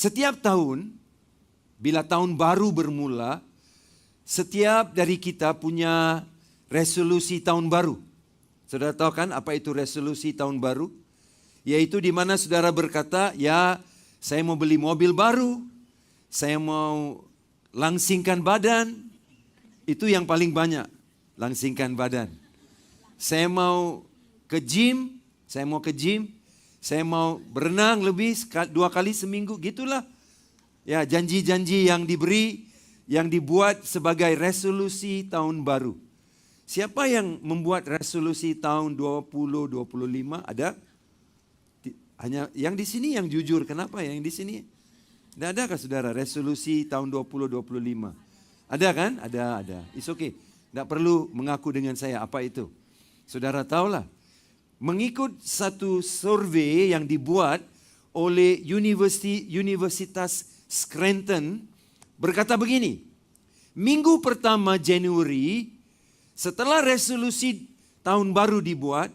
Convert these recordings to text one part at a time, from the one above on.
Setiap tahun, bila tahun baru bermula, setiap dari kita punya resolusi tahun baru. Saudara tahu kan apa itu resolusi tahun baru? Yaitu di mana saudara berkata, ya saya mau beli mobil baru, saya mau langsingkan badan, itu yang paling banyak, langsingkan badan. Saya mau ke gym, saya mau berenang lebih 2 kali seminggu, gitulah. Ya, janji-janji yang diberi, yang dibuat sebagai resolusi tahun baru. Siapa yang membuat resolusi tahun 2025? Ada? Hanya yang di sini yang jujur. Kenapa yang di sini? Tidak adakah saudara resolusi tahun 2025? Ada kan? Ada. It's okay. Tidak perlu mengaku dengan saya apa itu. Saudara tahulah. Mengikut satu survei yang dibuat oleh Universitas Scranton berkata begini, minggu pertama Januari setelah resolusi tahun baru dibuat,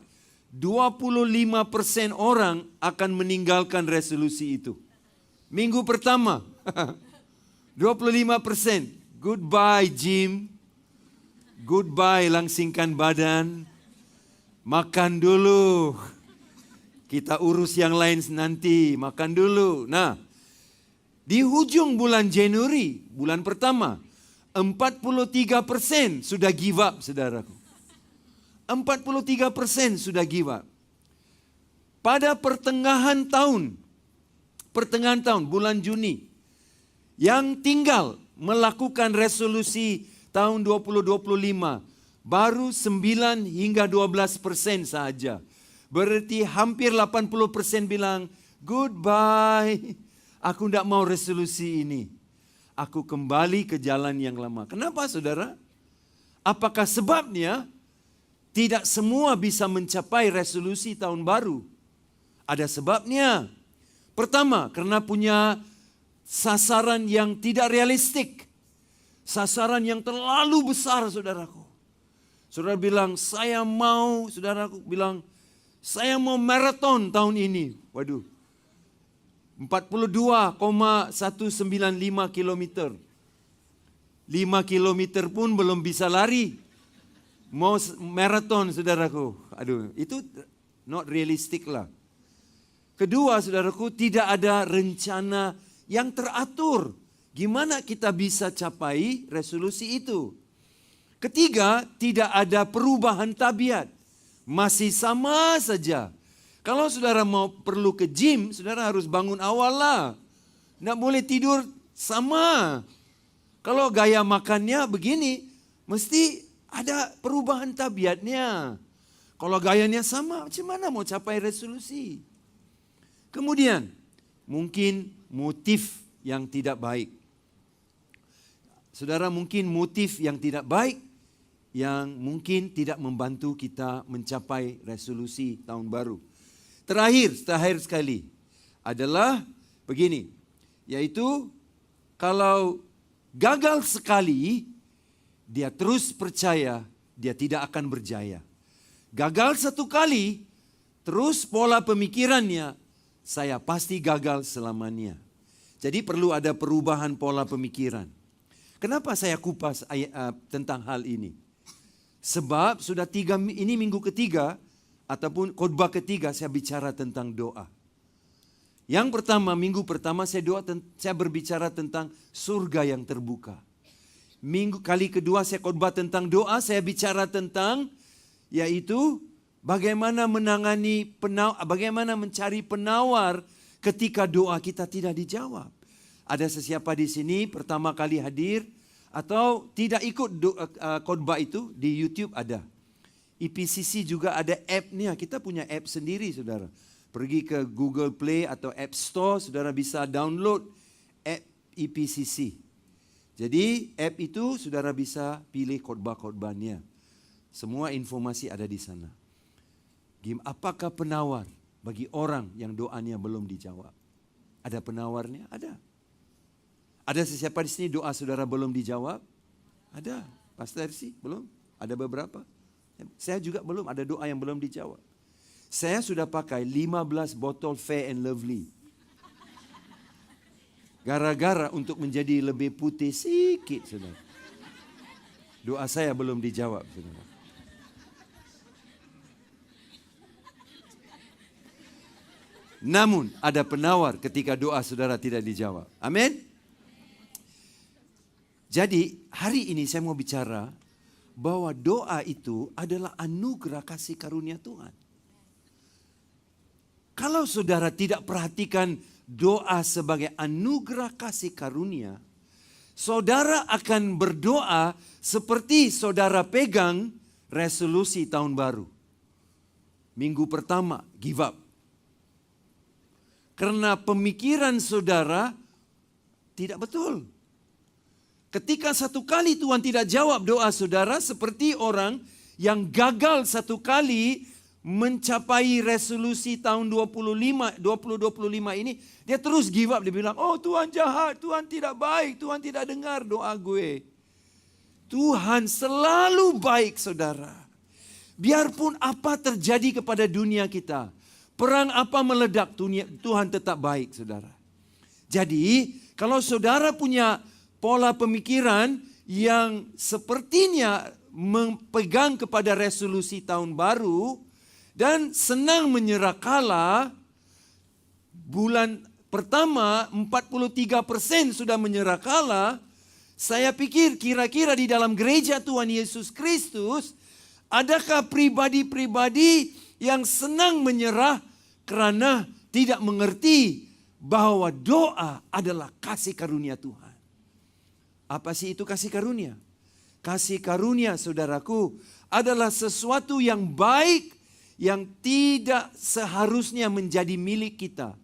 25% orang akan meninggalkan resolusi itu. Minggu pertama, 25%. Goodbye gym, goodbye langsingkan badan. Makan dulu. Kita urus yang lain nanti. Makan dulu. Nah, di hujung bulan Januari, bulan pertama, 43% sudah give up, saudaraku. 43% sudah give up. Pada pertengahan tahun, bulan Juni, yang tinggal melakukan resolusi tahun 2025, baru 9 hingga 12% saja. Berarti hampir 80% bilang, goodbye, aku tidak mau resolusi ini. Aku kembali ke jalan yang lama. Kenapa saudara? Apakah sebabnya tidak semua bisa mencapai resolusi tahun baru? Ada sebabnya. Pertama, karena punya sasaran yang tidak realistik. Sasaran yang terlalu besar, saudaraku. Saudara bilang, saudaraku bilang, saya mau maraton tahun ini. Waduh, 42,195 kilometer. 5 kilometer pun belum bisa lari. Mau maraton, saudaraku. Aduh, itu not realistic lah. Kedua, saudaraku, tidak ada rencana yang teratur. Gimana kita bisa capai resolusi itu? Ketiga, tidak ada perubahan tabiat. Masih sama saja. Kalau saudara mau perlu ke gym, saudara harus bangun awal lah. Tidak boleh tidur sama. Kalau gaya makannya begini, mesti ada perubahan tabiatnya. Kalau gayanya sama, macam mana mau capai resolusi? Kemudian, mungkin motif yang tidak baik. Saudara, mungkin motif yang tidak baik yang mungkin tidak membantu kita mencapai resolusi tahun baru. Terakhir sekali adalah begini, yaitu kalau gagal sekali, dia terus percaya dia tidak akan berjaya. Gagal satu kali, terus pola pemikirannya, saya pasti gagal selamanya. Jadi perlu ada perubahan pola pemikiran. Kenapa saya kupas tentang hal ini? Sebab sudah ini minggu ketiga ataupun khotbah ketiga saya bicara tentang doa. Yang pertama, minggu pertama saya berbicara tentang surga yang terbuka. Minggu kali kedua saya khotbah tentang doa, saya bicara tentang yaitu bagaimana bagaimana mencari penawar ketika doa kita tidak dijawab. Ada sesiapa di sini pertama kali hadir atau tidak ikut khotbah itu di YouTube ada. EPCC juga ada app-nya. Kita punya app sendiri, saudara. Pergi ke Google Play atau App Store, saudara bisa download app EPCC. Jadi app itu saudara bisa pilih khotbah-khotbahnya. Semua informasi ada di sana. Apakah penawar bagi orang yang doanya belum dijawab? Ada penawarnya? Ada. Ada sesiapa di sini doa saudara belum dijawab? Ada. Pastor sih belum? Ada beberapa. Saya juga belum, ada doa yang belum dijawab. Saya sudah pakai 15 botol Fair and Lovely. Gara-gara untuk menjadi lebih putih sikit, saudara. Doa saya belum dijawab, saudara. Namun ada penawar ketika doa saudara tidak dijawab. Amin. Jadi hari ini saya mau bicara bahwa doa itu adalah anugerah kasih karunia Tuhan. Kalau saudara tidak perhatikan doa sebagai anugerah kasih karunia, saudara akan berdoa seperti saudara pegang resolusi tahun baru. Minggu pertama, give up. Karena pemikiran saudara tidak betul. Ketika satu kali Tuhan tidak jawab doa saudara, seperti orang yang gagal satu kali mencapai resolusi tahun 2025 ini, dia terus give up. Dia bilang, oh Tuhan jahat, Tuhan tidak baik, Tuhan tidak dengar doa gue. Tuhan selalu baik, saudara. Biarpun apa terjadi kepada dunia kita, perang apa meledak, Tuhan tetap baik, saudara. Jadi, kalau saudara punya pola pemikiran yang sepertinya memegang kepada resolusi tahun baru dan senang menyerah kalah, bulan pertama 43% sudah menyerah kalah, saya pikir kira-kira di dalam gereja Tuhan Yesus Kristus, adakah pribadi-pribadi yang senang menyerah karena tidak mengerti bahwa doa adalah kasih karunia Tuhan. Apa sih itu kasih karunia? Kasih karunia, saudaraku, adalah sesuatu yang baik yang tidak seharusnya menjadi milik kita.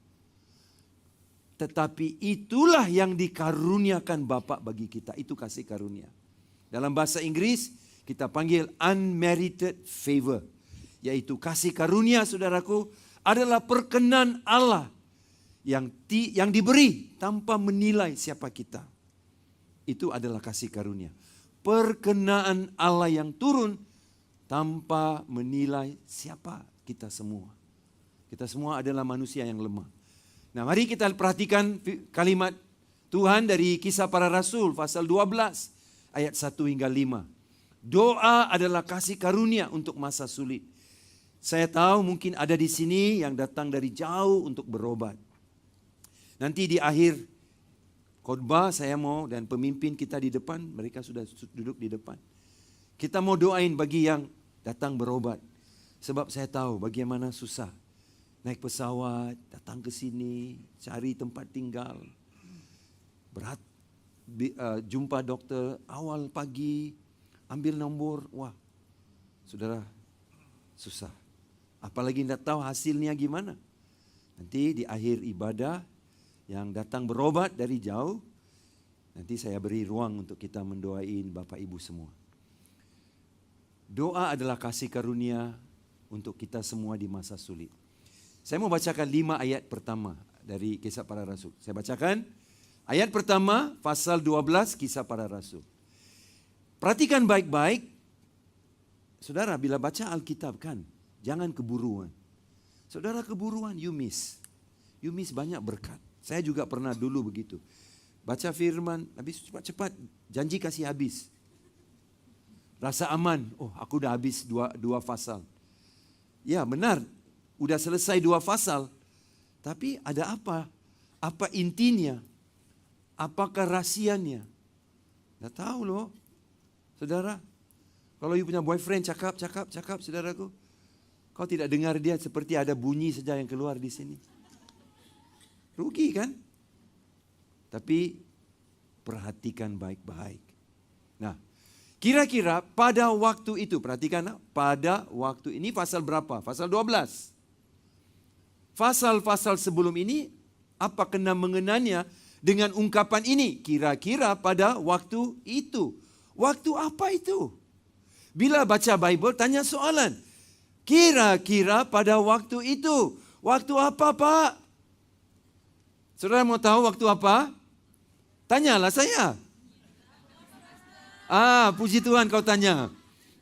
Tetapi itulah yang dikaruniakan Bapa bagi kita. Itu kasih karunia. Dalam bahasa Inggris kita panggil unmerited favor. Yaitu kasih karunia, saudaraku, adalah perkenan Allah yang diberi tanpa menilai siapa kita. Itu adalah kasih karunia. Perkenaan Allah yang turun tanpa menilai siapa kita semua. Kita semua adalah manusia yang lemah. Nah, mari kita perhatikan kalimat Tuhan dari Kisah Para Rasul pasal 12 ayat 1 hingga 5. Doa adalah kasih karunia untuk masa sulit. Saya tahu mungkin ada di sini yang datang dari jauh untuk berobat. Nanti di akhir khotbah saya mau, dan pemimpin kita di depan, mereka sudah duduk di depan. Kita mau doain bagi yang datang berobat. Sebab saya tahu bagaimana susah. Naik pesawat, datang ke sini, cari tempat tinggal. Berat, jumpa dokter awal pagi, ambil nomor, wah saudara susah. Apalagi tidak tahu hasilnya gimana. Nanti di akhir ibadah, yang datang berobat dari jauh, nanti saya beri ruang untuk kita mendoain Bapak Ibu semua. Doa adalah kasih karunia untuk kita semua di masa sulit. Saya mau bacakan 5 ayat pertama dari Kisah Para Rasul. Saya bacakan ayat pertama pasal 12 Kisah Para Rasul. Perhatikan baik-baik. Saudara, bila baca Alkitab kan, jangan keburuan. Saudara keburuan, you miss. You miss banyak berkat. Saya juga pernah dulu begitu. Baca firman, habis cepat-cepat, janji kasih habis. Rasa aman, oh aku udah habis dua pasal. Ya benar, udah selesai 2 pasal. Tapi ada apa? Apa intinya? Apakah rahasianya? Nggak tahu loh, saudara. Kalau you punya boyfriend cakap, saudaraku. Kau tidak dengar dia seperti ada bunyi saja yang keluar di sini. Rugi kan? Tapi perhatikan baik-baik. Nah, kira-kira pada waktu itu, perhatikan pada waktu ini pasal berapa? Pasal 12. Pasal-pasal sebelum ini, apa kena mengenanya dengan ungkapan ini? Kira-kira pada waktu itu. Waktu apa itu? Bila baca Bible, tanya soalan. Kira-kira pada waktu itu. Waktu apa, Pak? Saudara mau tahu waktu apa? Tanyalah saya. Puji Tuhan kau tanya.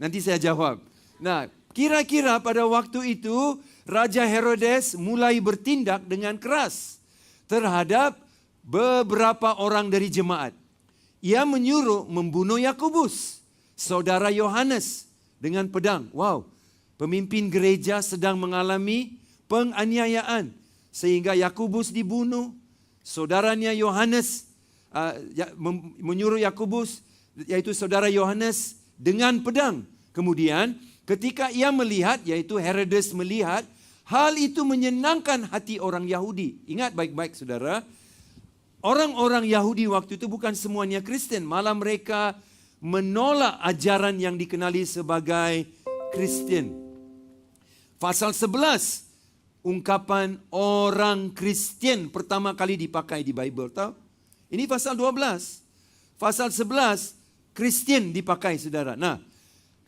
Nanti saya jawab. Nah, kira-kira pada waktu itu Raja Herodes mulai bertindak dengan keras terhadap beberapa orang dari jemaat. Ia menyuruh membunuh Yakobus, saudara Yohanes, dengan pedang. Wow, pemimpin gereja sedang mengalami penganiayaan sehingga Yakobus dibunuh. Saudaranya Yohanes menyuruh Yakobus, yaitu saudara Yohanes, dengan pedang. Kemudian ketika ia melihat, yaitu Herodes melihat, hal itu menyenangkan hati orang Yahudi. Ingat baik-baik saudara, orang-orang Yahudi waktu itu bukan semuanya Kristen, malah mereka menolak ajaran yang dikenali sebagai Kristen. Pasal 11, ungkapan orang Kristen pertama kali dipakai di Bible, tahu? Ini pasal 12. Pasal 11, Kristen dipakai saudara. Nah,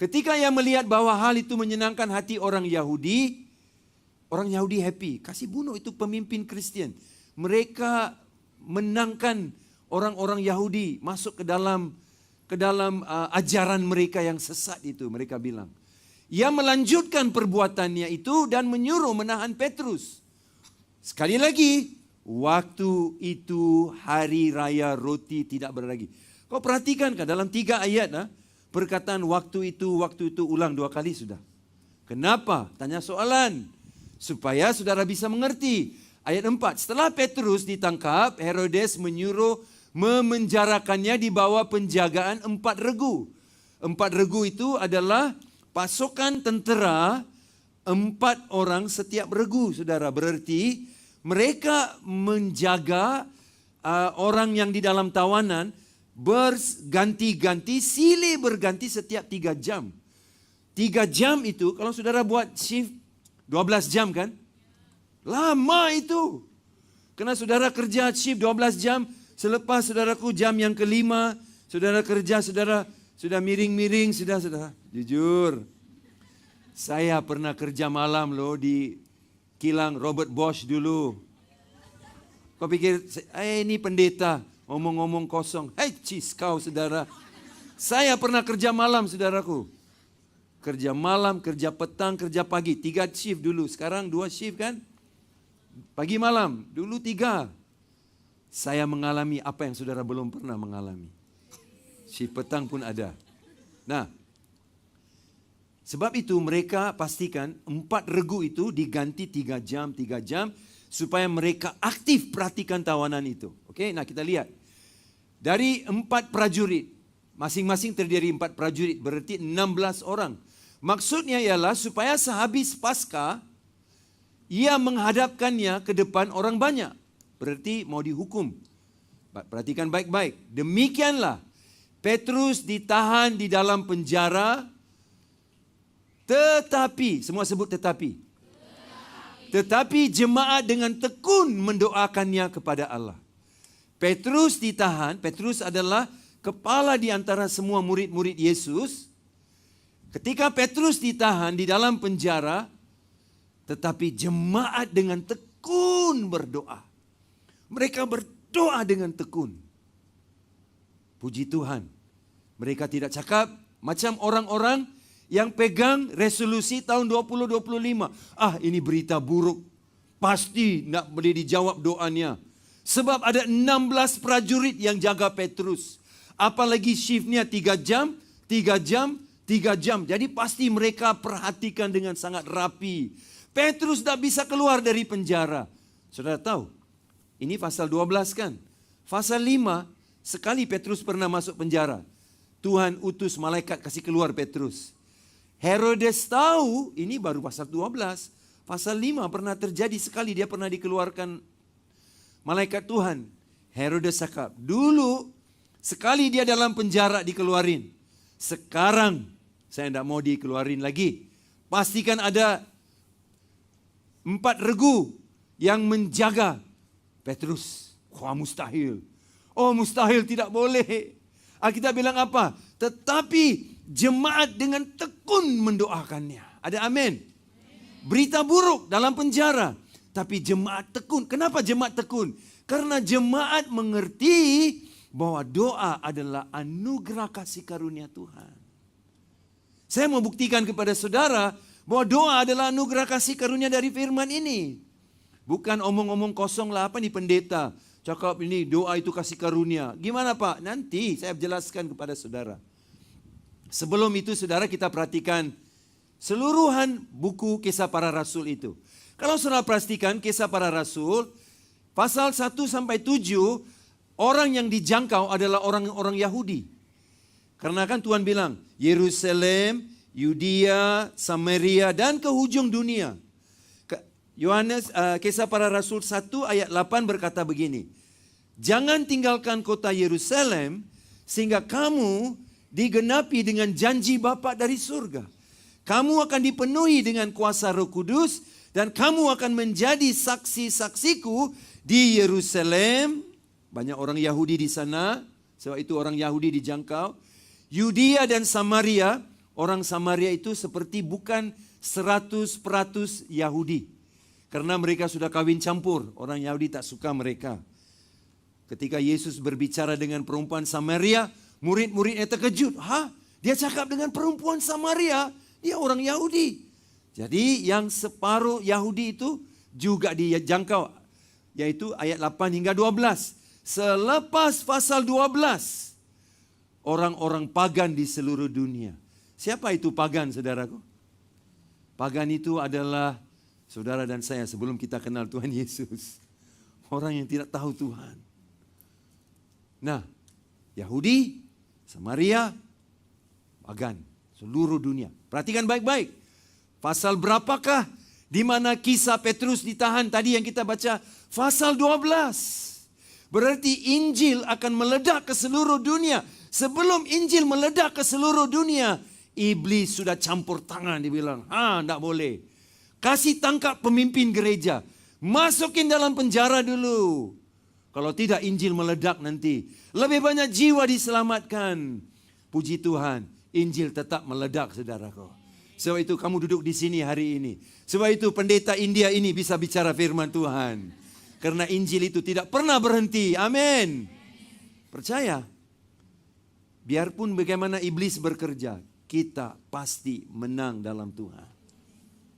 ketika ia melihat bahwa hal itu menyenangkan hati orang Yahudi happy. Kasih bunuh itu pemimpin Kristen. Mereka menangkan orang-orang Yahudi masuk ke dalam ajaran mereka yang sesat itu, mereka bilang. Ia melanjutkan perbuatannya itu dan menyuruh menahan Petrus. Sekali lagi, waktu itu hari raya roti tidak beragi. Kau perhatikan kan dalam 3 ayat, perkataan waktu itu ulang 2 kali sudah. Kenapa? Tanya soalan. Supaya saudara bisa mengerti. Ayat 4, setelah Petrus ditangkap, Herodes menyuruh memenjarakannya di bawah penjagaan 4 regu. 4 regu itu adalah pasukan tentera 4 orang setiap regu, saudara. Berarti mereka menjaga orang yang di dalam tawanan berganti-ganti, silih berganti setiap 3 jam. 3 jam itu, kalau saudara buat shift 12 jam kan? Lama itu. Karena saudara kerja shift 12 jam, selepas saudaraku jam yang kelima, saudara kerja, saudara sudah miring-miring, sudah. Jujur, saya pernah kerja malam loh di kilang Robert Bosch dulu. Kau pikir, ini pendeta, ngomong-ngomong kosong. Cis kau saudara. Saya pernah kerja malam saudaraku. Kerja malam, kerja petang, kerja pagi. 3 shift dulu, sekarang 2 shift kan. Pagi malam, dulu 3. Saya mengalami apa yang saudara belum pernah mengalami. Shift petang pun ada. Nah, sebab itu mereka pastikan 4 regu itu diganti 3 jam, supaya mereka aktif perhatikan tawanan itu. Oke, nah kita lihat. Dari 4 prajurit, masing-masing terdiri 4 prajurit, berarti 16 orang. Maksudnya ialah supaya sehabis Paskah, ia menghadapkannya ke depan orang banyak. Berarti mau dihukum. Perhatikan baik-baik. Demikianlah Petrus ditahan di dalam penjara, tetapi, semua sebut tetapi. Tetapi jemaat dengan tekun mendoakannya kepada Allah. Petrus ditahan, Petrus adalah kepala di antara semua murid-murid Yesus. Ketika Petrus ditahan di dalam penjara, tetapi jemaat dengan tekun berdoa. Mereka berdoa dengan tekun. Puji Tuhan. Mereka tidak cakap macam orang-orang yang pegang resolusi tahun 2025. Ini berita buruk. Pasti tidak boleh dijawab doanya. Sebab ada 16 prajurit yang jaga Petrus. Apalagi shiftnya 3 jam, 3 jam, 3 jam. Jadi pasti mereka perhatikan dengan sangat rapi. Petrus tidak bisa keluar dari penjara. Saudara tahu, ini pasal 12 kan. Pasal 5, sekali Petrus pernah masuk penjara. Tuhan utus malaikat kasih keluar Petrus. Herodes tahu, ini baru pasal 12. Pasal 5 pernah terjadi sekali, dia pernah dikeluarkan malaikat Tuhan. Herodes cakap, dulu sekali dia dalam penjara dikeluarin. Sekarang saya tidak mau dikeluarin lagi. Pastikan ada 4 regu yang menjaga Petrus. Wah, mustahil. Oh, mustahil, tidak boleh. Alkitab bilang apa? Tetapi jemaat dengan tekun mendoakannya. Ada amin. Berita buruk dalam penjara, tapi jemaat tekun. Kenapa jemaat tekun? Karena jemaat mengerti bahwa doa adalah anugerah kasih karunia Tuhan. Saya mau buktikan kepada saudara bahwa doa adalah anugerah kasih karunia dari firman ini. Bukan omong-omong kosong lah, apa nih pendeta. Cakap ini doa itu kasih karunia. Gimana Pak? Nanti saya jelaskan kepada saudara. Sebelum itu saudara kita perhatikan seluruhan buku Kisah Para Rasul itu. Kalau saudara perhatikan Kisah Para Rasul, pasal 1 sampai 7, orang yang dijangkau adalah orang-orang Yahudi. Karena kan Tuhan bilang, Yerusalem, Yudea, Samaria, dan ke hujung dunia. Kisah Para Rasul 1 ayat 8 berkata begini, jangan tinggalkan kota Yerusalem sehingga kamu digenapi dengan janji Bapa dari surga. Kamu akan dipenuhi dengan kuasa Roh Kudus dan kamu akan menjadi saksi-saksiku di Yerusalem. Banyak orang Yahudi di sana, sebab itu orang Yahudi dijangkau. Yudea dan Samaria, orang Samaria itu seperti bukan 100% Yahudi. Karena mereka sudah kawin campur, orang Yahudi tak suka mereka. Ketika Yesus berbicara dengan perempuan Samaria, murid-muridnya terkejut. Hah? Dia cakap dengan perempuan Samaria, dia orang Yahudi. Jadi yang separuh Yahudi itu juga dijangkau, yaitu ayat 8 hingga 12. Selepas pasal 12, orang-orang pagan di seluruh dunia. Siapa itu pagan, saudaraku? Pagan itu adalah saudara dan saya sebelum kita kenal Tuhan Yesus. Orang yang tidak tahu Tuhan. Nah, Yahudi, Samaria, pagan, seluruh dunia. Perhatikan baik-baik. Pasal berapakah di mana kisah Petrus ditahan tadi yang kita baca? Pasal 12. Berarti Injil akan meledak ke seluruh dunia. Sebelum Injil meledak ke seluruh dunia, iblis sudah campur tangan, dia bilang, enggak boleh. Kasih tangkap pemimpin gereja. Masukin dalam penjara dulu. Kalau tidak Injil meledak nanti. Lebih banyak jiwa diselamatkan. Puji Tuhan, Injil tetap meledak saudaraku. Sebab itu kamu duduk di sini hari ini. Sebab itu pendeta India ini bisa bicara firman Tuhan. Karena Injil itu tidak pernah berhenti. Amin. Percaya. Biarpun bagaimana iblis bekerja, kita pasti menang dalam Tuhan.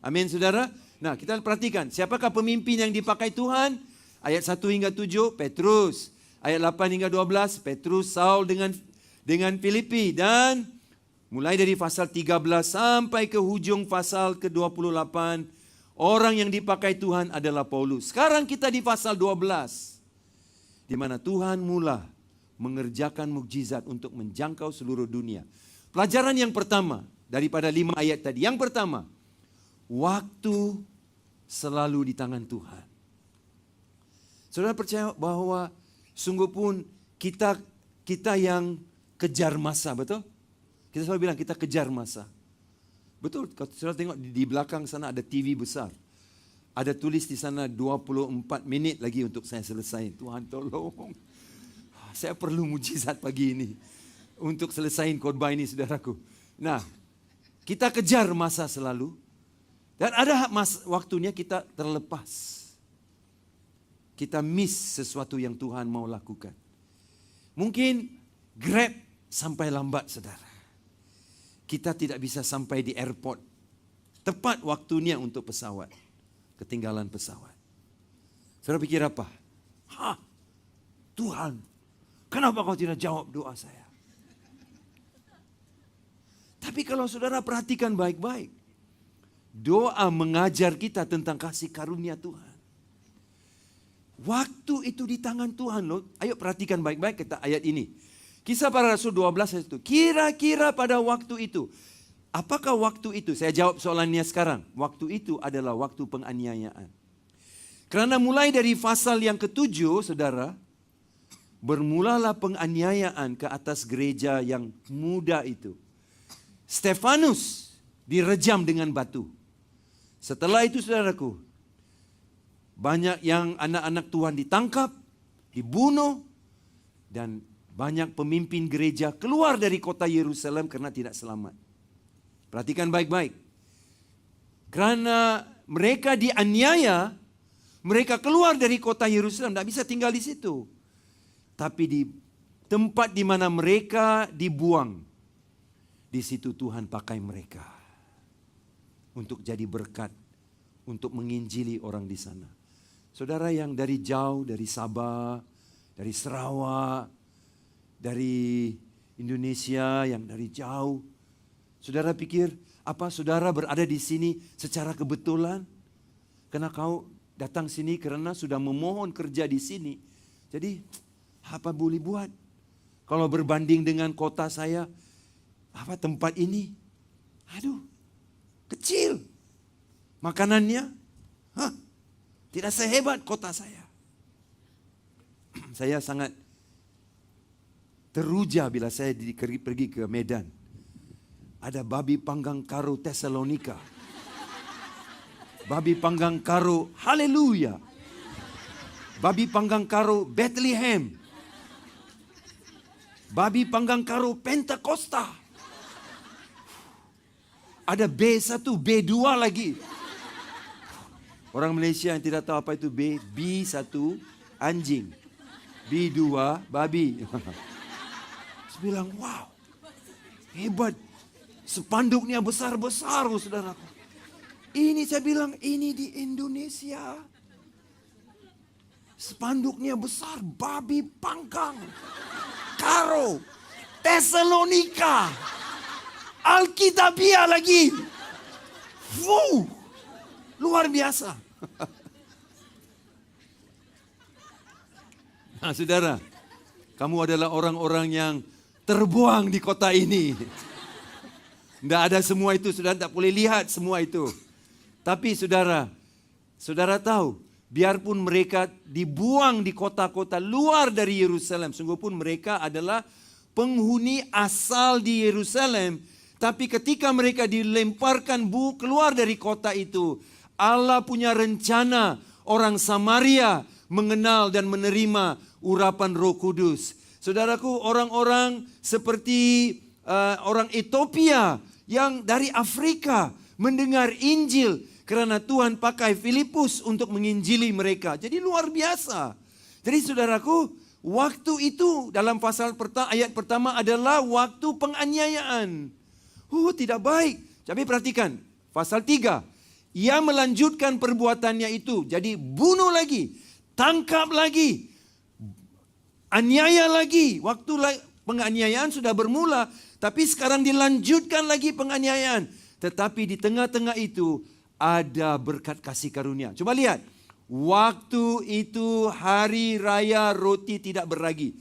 Amin saudara. Nah kita perhatikan siapakah pemimpin yang dipakai Tuhan. Ayat 1 hingga 7 Petrus. Ayat 8 hingga 12 Petrus, Saul dengan Filipi. Dan mulai dari pasal 13 sampai ke hujung pasal ke-28. Orang yang dipakai Tuhan adalah Paulus. Sekarang kita di pasal 12. Di mana Tuhan mula mengerjakan mukjizat untuk menjangkau seluruh dunia. Pelajaran yang pertama daripada 5 ayat tadi. Yang pertama, waktu selalu di tangan Tuhan. Saudara percaya bahwa sungguh pun kita yang kejar masa, betul? Kita selalu bilang kita kejar masa. Betul, kalau saudara tengok di belakang sana ada TV besar. Ada tulis di sana 24 menit lagi untuk saya selesai. Tuhan tolong. Saya perlu mujizat pagi ini untuk selesaiin khotbah ini saudaraku. Nah, kita kejar masa selalu. Dan ada waktunya kita terlepas. Kita miss sesuatu yang Tuhan mau lakukan. Mungkin Grab sampai lambat saudara. Kita tidak bisa sampai di airport. Tepat waktunya untuk pesawat. Ketinggalan pesawat. Saudara pikir apa? Tuhan, kenapa kau tidak jawab doa saya? Tapi kalau saudara perhatikan baik-baik. Doa mengajar kita tentang kasih karunia Tuhan. Waktu itu di tangan Tuhan loh. Ayo perhatikan baik-baik kita ayat ini. Kisah Para Rasul 12 ayat itu. Kira-kira pada waktu itu. Apakah waktu itu? Saya jawab soalannya sekarang. Waktu itu adalah waktu penganiayaan. Karena mulai dari pasal yang ke-7 saudara. Bermulalah penganiayaan ke atas gereja yang muda itu. Stefanus direjam dengan batu. Setelah itu saudaraku, banyak yang anak-anak Tuhan ditangkap, dibunuh, dan banyak pemimpin gereja keluar dari kota Yerusalem karena tidak selamat. Perhatikan baik-baik. Karena mereka dianiaya, mereka keluar dari kota Yerusalem, tidak bisa tinggal di situ. Tapi di tempat di mana mereka dibuang, di situ Tuhan pakai mereka untuk jadi berkat, untuk menginjili orang di sana. Saudara yang dari jauh, dari Sabah, dari Sarawak, dari Indonesia yang dari jauh. Saudara pikir apa saudara berada di sini secara kebetulan? Karena kau datang sini karena sudah memohon kerja di sini. Jadi apa boleh buat? Kalau berbanding dengan kota saya, apa tempat ini? Aduh, kecil. Makanannya, tidak sehebat kota saya. Saya sangat teruja bila saya pergi ke Medan. Ada babi panggang karo Tesalonika. Babi panggang karo Haleluya. Babi panggang karo Bethlehem. Babi panggang karo Pentakosta. Ada B1, B2 lagi. Orang Malaysia yang tidak tahu apa itu B, B1 anjing. B2 babi. Saya bilang, wow, hebat. Spanduknya besar-besar, saudaraku. Ini saya bilang, ini di Indonesia. Spanduknya besar, babi panggang. Karo, Tesalonika, Alkitabiah lagi. Luar biasa. Nah, saudara, kamu adalah orang-orang yang terbuang di kota ini. Tidak ada semua itu, saudara tak boleh lihat semua itu. Tapi saudara tahu, biarpun mereka dibuang di kota-kota luar dari Yerusalem, sungguh pun mereka adalah penghuni asal di Yerusalem. Tapi ketika mereka dilemparkan keluar dari kota itu, Allah punya rencana orang Samaria mengenal dan menerima urapan Roh Kudus. Saudaraku, orang-orang seperti orang Ethiopia yang dari Afrika mendengar Injil karena Tuhan pakai Filipus untuk menginjili mereka. Jadi luar biasa. Jadi saudaraku, waktu itu dalam ayat pertama adalah waktu penganiayaan. Tidak baik. Tapi perhatikan, pasal 3. Ia melanjutkan perbuatannya itu. Jadi bunuh lagi, tangkap lagi, aniaya lagi. Waktu penganiayaan sudah bermula, tapi sekarang dilanjutkan lagi penganiayaan. Tetapi di tengah-tengah itu ada berkat kasih karunia. Coba lihat. Waktu itu hari raya roti tidak beragi.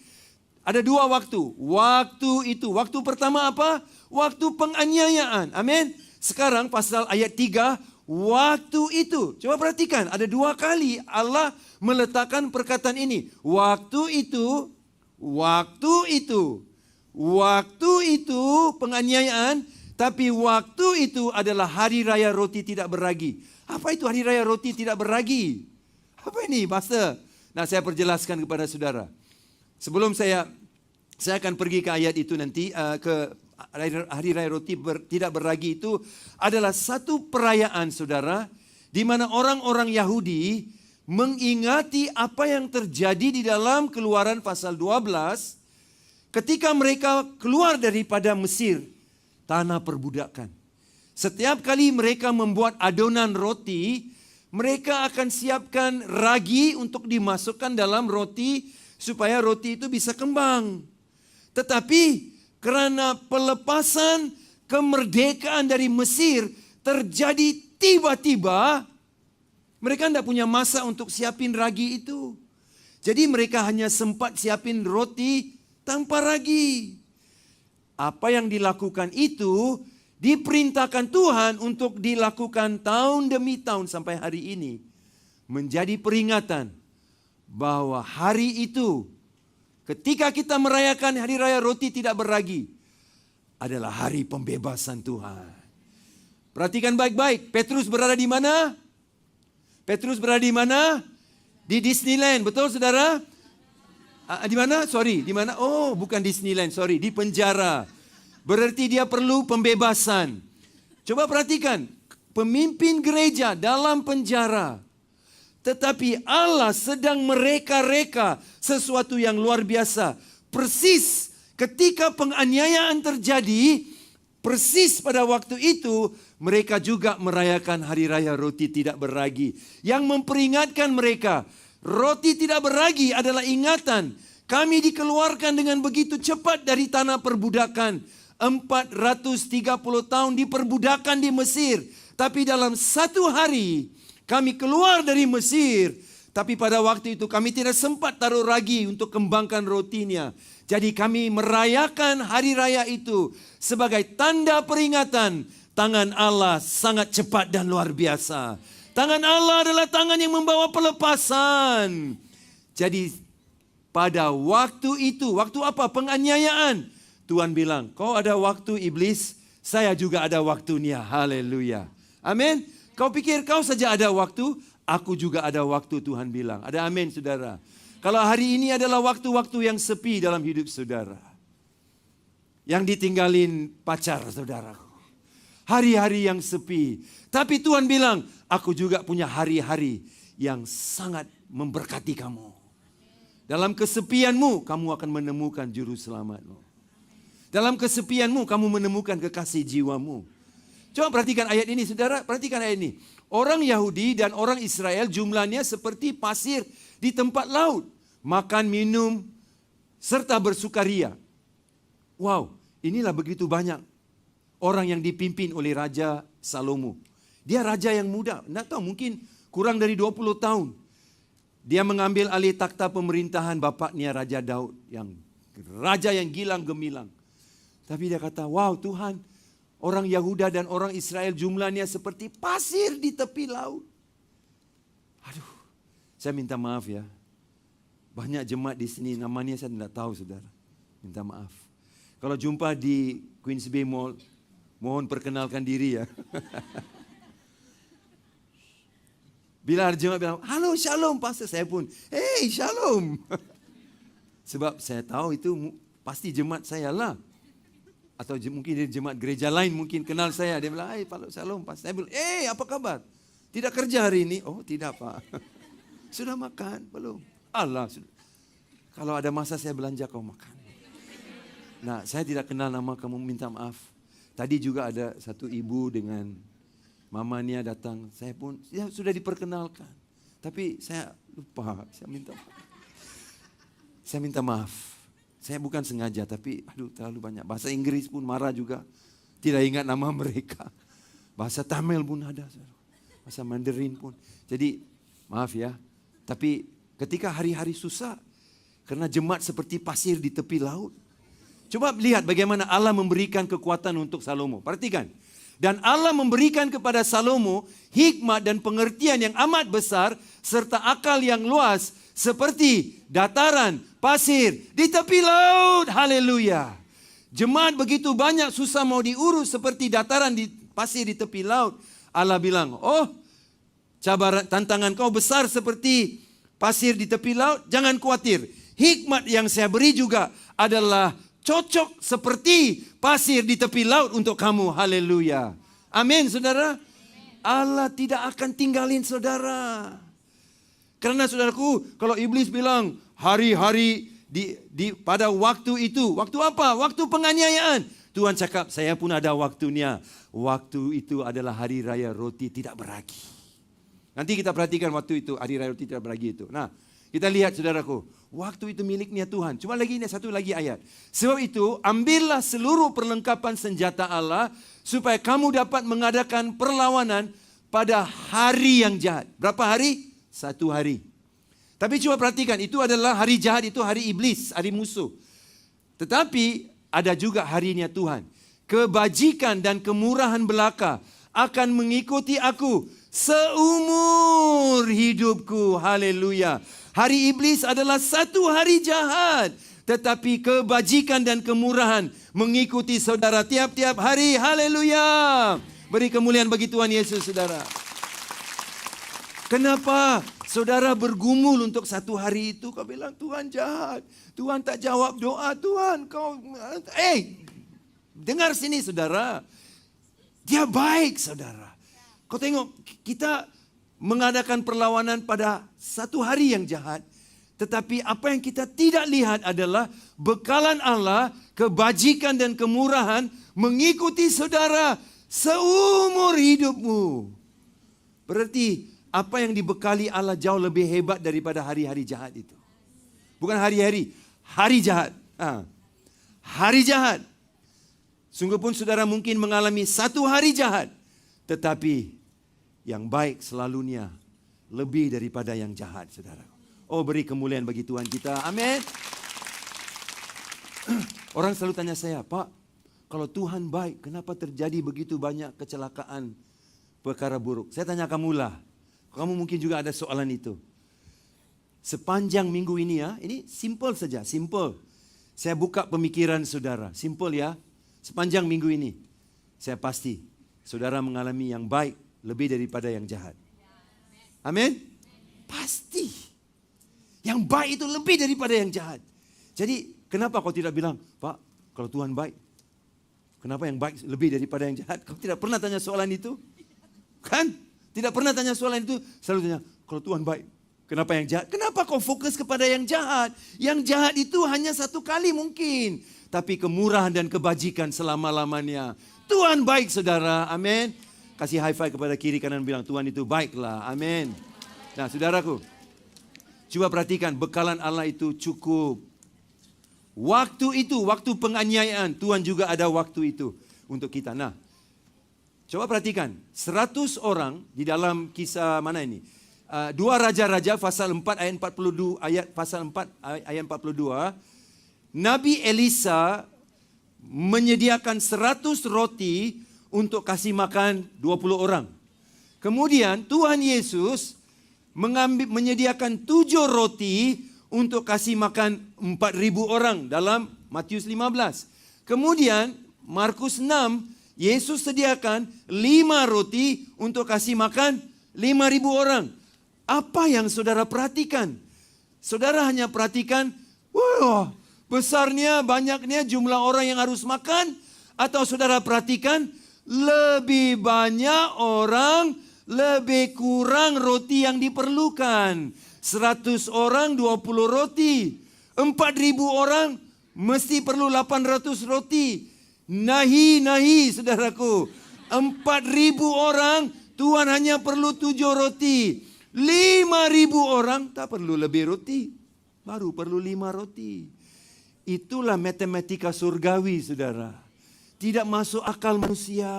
Ada dua waktu. Waktu itu. Waktu pertama apa? Waktu penganiayaan. Amin. Sekarang pasal ayat 3. Waktu itu. Coba perhatikan. Ada dua kali Allah meletakkan perkataan ini. Waktu itu. Waktu itu. Waktu itu penganiayaan. Tapi waktu itu adalah hari raya roti tidak beragi. Apa itu hari raya roti tidak beragi? Apa ini, Pastor? Nah, saya perjelaskan kepada saudara. Sebelum saya akan pergi ke ayat itu nanti, ke hari raya roti tidak beragi itu adalah satu perayaan, saudara, di mana orang-orang Yahudi mengingati apa yang terjadi di dalam Keluaran pasal 12 ketika mereka keluar daripada Mesir, tanah perbudakan. Setiap kali mereka membuat adonan roti, mereka akan siapkan ragi untuk dimasukkan dalam roti supaya roti itu bisa kembang. Tetapi karena pelepasan kemerdekaan dari Mesir terjadi tiba-tiba, mereka tidak punya masa untuk siapin ragi itu. Jadi mereka hanya sempat siapin roti tanpa ragi. Apa yang dilakukan itu diperintahkan Tuhan untuk dilakukan tahun demi tahun sampai hari ini. Menjadi peringatan bahwa hari itu ketika kita merayakan hari raya roti tidak beragi adalah hari pembebasan Tuhan. Perhatikan baik-baik, Petrus berada di mana? Petrus berada di mana? Di Disneyland, betul saudara? Di mana? Di mana? Oh, bukan Disneyland, di penjara. Berarti dia perlu pembebasan. Coba perhatikan, pemimpin gereja dalam penjara. Tetapi Allah sedang mereka-reka sesuatu yang luar biasa. Persis ketika penganiayaan terjadi, persis pada waktu itu mereka juga merayakan hari raya roti tidak beragi. Yang memperingatkan mereka, Roti tidak beragi adalah ingatan. Kami dikeluarkan dengan begitu cepat dari tanah perbudakan. 430 tahun diperbudakan di Mesir. Tapi dalam satu hari kami keluar dari Mesir. Tapi pada waktu itu kami tidak sempat taruh ragi untuk kembangkan rotinya. Jadi kami merayakan hari raya itu sebagai tanda peringatan. Tangan Allah sangat cepat dan luar biasa. Tangan Allah adalah tangan yang membawa pelepasan. Jadi pada waktu itu, waktu apa? Penganiayaan. Tuhan bilang, kau ada waktu iblis, saya juga ada waktunya. Haleluya. Amin. Kau pikir kau saja ada waktu, aku juga ada waktu, Tuhan bilang. Ada amin, saudara. Kalau hari ini adalah waktu-waktu yang sepi dalam hidup saudara. Yang ditinggalin pacar saudaraku. Hari-hari yang sepi. Tapi Tuhan bilang, aku juga punya hari-hari yang sangat memberkati kamu. Dalam kesepianmu, kamu akan menemukan juru selamatmu. Dalam kesepianmu, kamu menemukan kekasih jiwamu. Coba perhatikan ayat ini, saudara. Perhatikan ayat ini. Orang Yahudi dan orang Israel jumlahnya seperti pasir di tempat laut. Makan, minum, serta bersukaria. Wow, inilah begitu banyak orang yang dipimpin oleh Raja Salomo. Dia raja yang muda, tidak tahu mungkin kurang dari 20 tahun. Dia mengambil alih takhta pemerintahan bapaknya Raja Daud. Raja yang gilang gemilang. Tapi dia kata, wow Tuhan, orang Yahuda dan orang Israel jumlahnya seperti pasir di tepi laut. Aduh, saya minta maaf ya. Banyak jemaat di sini, namanya saya tidak tahu saudara. Minta maaf. Kalau jumpa di Queens Bay Mall, mohon perkenalkan diri ya. Bila jemaat bilang, halo shalom pastor, saya pun, hey shalom. Sebab saya tahu itu pasti jemaat saya lah. Atau mungkin dari jemaat gereja lain mungkin kenal saya. Dia bilang, hey shalom pastor. Saya bilang, hey apa kabar? Tidak kerja hari ini? Oh tidak pak. Sudah makan? Belum. Allah, kalau ada masa saya belanja kau makan. Nah, saya tidak kenal nama kamu, minta maaf. Tadi juga ada satu ibu dengan mamanya datang. Saya pun ya sudah diperkenalkan. Tapi saya lupa, saya minta maaf. Saya minta maaf. Saya bukan sengaja, tapi aduh terlalu banyak. Bahasa Inggris pun marah juga. Tidak ingat nama mereka. Bahasa Tamil pun ada. Bahasa Mandarin pun. Jadi maaf ya. Tapi ketika hari-hari susah, karena jemaat seperti pasir di tepi laut. Coba lihat bagaimana Allah memberikan kekuatan untuk Salomo. Perhatikan. Dan Allah memberikan kepada Salomo hikmat dan pengertian yang amat besar, serta akal yang luas, seperti dataran, pasir, di tepi laut. Haleluya. Jemaat begitu banyak susah mau diurus seperti dataran di pasir di tepi laut. Allah bilang, oh cabaran tantangan kau besar seperti pasir di tepi laut, jangan khawatir. Hikmat yang saya beri juga adalah cocok seperti pasir di tepi laut untuk kamu. Haleluya. Amin, saudara. Allah tidak akan tinggalin saudara. Karena saudaraku, kalau iblis bilang hari-hari pada waktu itu, waktu apa? Waktu penganiayaan. Tuhan cakap, saya pun ada waktunya. Waktu itu adalah hari raya roti tidak beragi. Nanti kita perhatikan waktu itu, hari raya roti tidak beragi itu. Nah, kita lihat saudaraku, waktu itu miliknya Tuhan. Cuma lagi ini satu lagi ayat. Sebab itu, ambillah seluruh perlengkapan senjata Allah, supaya kamu dapat mengadakan perlawanan pada hari yang jahat. Berapa hari? 1 hari. Tapi coba perhatikan, itu adalah hari jahat, itu hari iblis, hari musuh. Tetapi ada juga harinya Tuhan. Kebajikan dan kemurahan belaka akan mengikuti aku seumur hidupku. Haleluya. Hari iblis adalah 1 hari jahat. Tetapi kebajikan dan kemurahan mengikuti saudara tiap-tiap hari. Haleluya. Beri kemuliaan bagi Tuhan Yesus, saudara. Kenapa saudara bergumul untuk 1 hari itu? Kau bilang Tuhan jahat. Tuhan tak jawab doa. Tuhan kau... dengar sini saudara. Dia baik saudara. Kau tengok kita mengadakan perlawanan pada 1 hari yang jahat. Tetapi apa yang kita tidak lihat adalah bekalan Allah, kebajikan dan kemurahan mengikuti saudara seumur hidupmu. Berarti apa yang dibekali Allah jauh lebih hebat daripada hari-hari jahat itu. Bukan hari-hari, hari jahat. Hari jahat. Sungguh pun saudara mungkin mengalami satu hari jahat, tetapi yang baik selalunya lebih daripada yang jahat, saudara. Oh, beri kemuliaan bagi Tuhan kita. Amin. Orang selalu tanya saya, Pak, kalau Tuhan baik, kenapa terjadi begitu banyak kecelakaan, perkara buruk? Saya tanya kamulah. Kamu mungkin juga ada soalan itu. Sepanjang minggu ini ya, ini simple saja, simple. Saya buka pemikiran saudara, simple ya. Sepanjang minggu ini, saya pasti saudara mengalami yang baik lebih daripada yang jahat. Amin? Pasti. Yang baik itu lebih daripada yang jahat. Jadi kenapa kau tidak bilang, Pak, kalau Tuhan baik, kenapa yang baik lebih daripada yang jahat? Kau tidak pernah tanya soalan itu? Kan? Tidak pernah tanya soalan itu, selalu tanya, kalau Tuhan baik, kenapa yang jahat? Kenapa kau fokus kepada yang jahat? Yang jahat itu hanya satu kali mungkin. Tapi kemurahan dan kebajikan selama-lamanya. Tuhan baik, saudara. Amin. Kasih high five kepada kiri kanan bilang, Tuhan itu baiklah. Amin. Nah, saudaraku, coba perhatikan, bekalan Allah itu cukup. Waktu itu, waktu penganiayaan, Tuhan juga ada waktu itu untuk kita. Nah, coba perhatikan, 100 orang di dalam kisah mana ini? 2 Raja-Raja pasal 4 ayat 42, pasal 4 ayat 42. Nabi Elisa menyediakan 100 roti untuk kasih makan 20 orang. Kemudian Tuhan Yesus menyediakan 7 roti untuk kasih makan 4.000 orang dalam Matius 15. Kemudian Markus 6, Yesus sediakan 5 roti untuk kasih makan 5.000 orang. Apa yang saudara perhatikan? Saudara hanya perhatikan, wah, besarnya, banyaknya jumlah orang yang harus makan? Atau saudara perhatikan, lebih banyak orang, lebih kurang roti yang diperlukan? 100 orang 20 roti. 4.000 orang mesti perlu 800 roti. Nahi, saudaraku. 4.000 orang, Tuhan hanya perlu 7 roti. 5.000 orang tak perlu lebih roti. Baru perlu 5 roti. Itulah matematika surgawi, saudara. Tidak masuk akal manusia.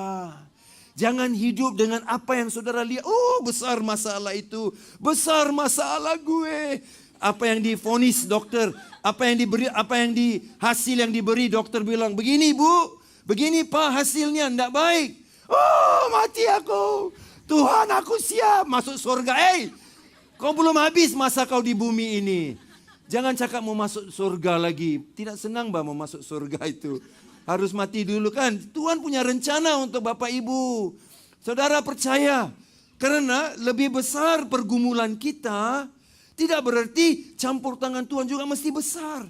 Jangan hidup dengan apa yang saudara lihat. Oh, besar masalah itu. Besar masalah gue. Apa yang divonis dokter, apa yang diberi, hasil yang diberi dokter bilang, begini Bu, begini Pak, hasilnya tidak baik. Oh, mati aku. Tuhan, aku siap masuk surga. Kau belum habis masa kau di bumi ini. Jangan cakap mau masuk surga lagi. Tidak senang mau masuk surga itu. Harus mati dulu kan. Tuhan punya rencana untuk Bapak Ibu. Saudara percaya. Karena lebih besar pergumulan kita, tidak berarti campur tangan Tuhan juga mesti besar.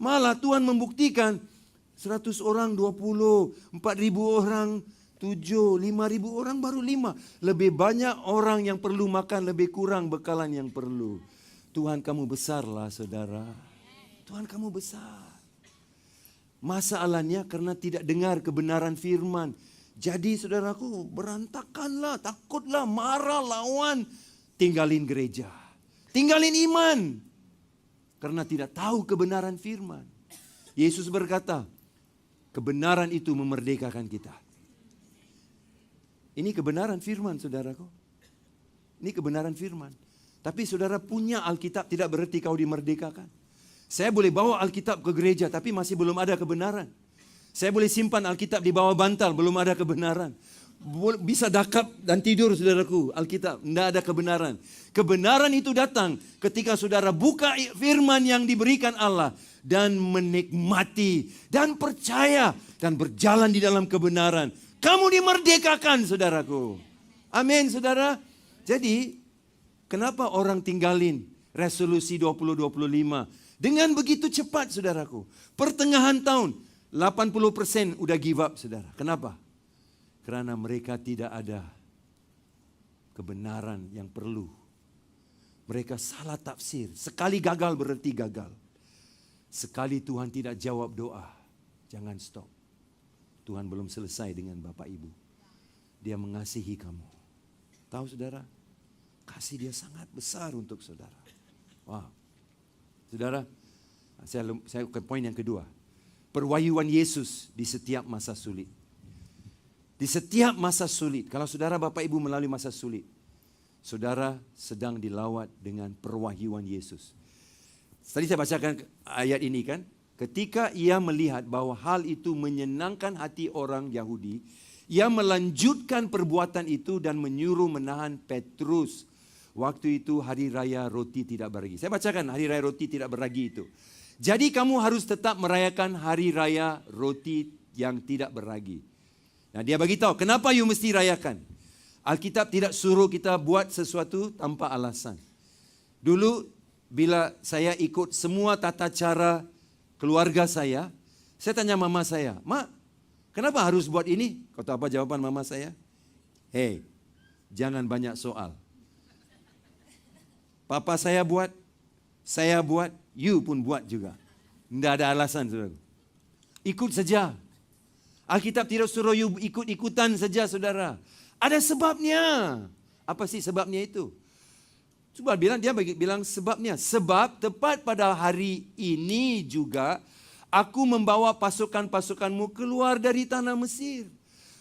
Malah Tuhan membuktikan 100 orang 20, 4.000 orang 7, 5.000 orang baru 5. Lebih banyak orang yang perlu makan, lebih kurang bekalan yang perlu. Tuhan kamu besarlah saudara. Tuhan kamu besar. Masalahnya karena tidak dengar kebenaran firman. Jadi saudaraku, berantakanlah, takutlah, marah, lawan. Tinggalin gereja. Tinggalin iman. Karena tidak tahu kebenaran firman. Yesus berkata, kebenaran itu memerdekakan kita. Ini kebenaran firman, saudaraku. Ini kebenaran firman. Tapi saudara punya Alkitab tidak berarti kau dimerdekakan. Saya boleh bawa Alkitab ke gereja tapi masih belum ada kebenaran. Saya boleh simpan Alkitab di bawah bantal, belum ada kebenaran. Bisa dakap dan tidur saudaraku, Alkitab, tidak ada kebenaran. Kebenaran itu datang ketika saudara buka firman yang diberikan Allah. Dan menikmati dan percaya dan berjalan di dalam kebenaran. Kamu dimerdekakan saudaraku. Amin saudara. Jadi kenapa orang tinggalin resolusi 2025 dengan begitu cepat saudaraku. Pertengahan tahun 80% udah give up saudara. Kenapa? Karena mereka tidak ada kebenaran yang perlu. Mereka salah tafsir. Sekali gagal berarti gagal. Sekali Tuhan tidak jawab doa, jangan stop. Tuhan belum selesai dengan Bapak Ibu. Dia mengasihi kamu. Tahu saudara? Kasih dia sangat besar untuk saudara. Wow. Saudara, saya ke poin yang kedua. Perwahyuan Yesus di setiap masa sulit. Di setiap masa sulit, kalau saudara Bapak Ibu melalui masa sulit, saudara sedang dilawat dengan perwahyuan Yesus. Tadi saya bacakan ayat ini kan. Ketika ia melihat bahwa hal itu menyenangkan hati orang Yahudi, ia melanjutkan perbuatan itu dan menyuruh menahan Petrus. Waktu itu hari raya roti tidak beragi. Saya bacakan hari raya roti tidak beragi itu. Jadi kamu harus tetap merayakan hari raya roti yang tidak beragi. Nah, dia bagi tahu kenapa you mesti rayakan. Alkitab tidak suruh kita buat sesuatu tanpa alasan. Dulu bila saya ikut semua tata cara keluarga saya tanya mama saya, "Mak, kenapa harus buat ini?" Kau tahu apa jawaban mama saya? "Hei, jangan banyak soal. Papa saya buat, you pun buat juga. Tidak ada alasan, saudara. Ikut saja. Alkitab tidak suruh you ikut-ikutan saja, saudara. Ada sebabnya. Apa sih sebabnya itu? Coba dia bilang sebabnya. Sebab tepat pada hari ini juga aku membawa pasukan-pasukanmu keluar dari tanah Mesir.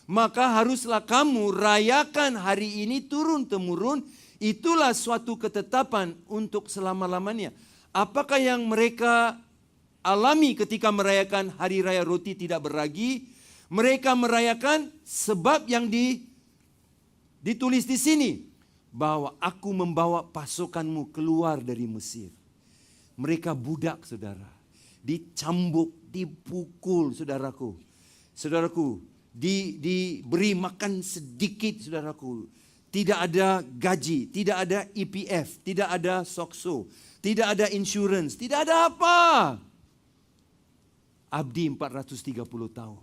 Maka haruslah kamu rayakan hari ini turun-temurun. Itulah suatu ketetapan untuk selama-lamanya. Apakah yang mereka alami ketika merayakan hari raya roti tidak beragi? Mereka merayakan sebab yang ditulis di sini. Bahwa aku membawa pasukanmu keluar dari Mesir. Mereka budak, saudara. Dicambuk, dipukul, saudaraku. Saudaraku, diberi makan sedikit, saudaraku. Tidak ada gaji, tidak ada EPF, tidak ada SOKSO, tidak ada insurance, tidak ada apa. Abdi 430 tahun.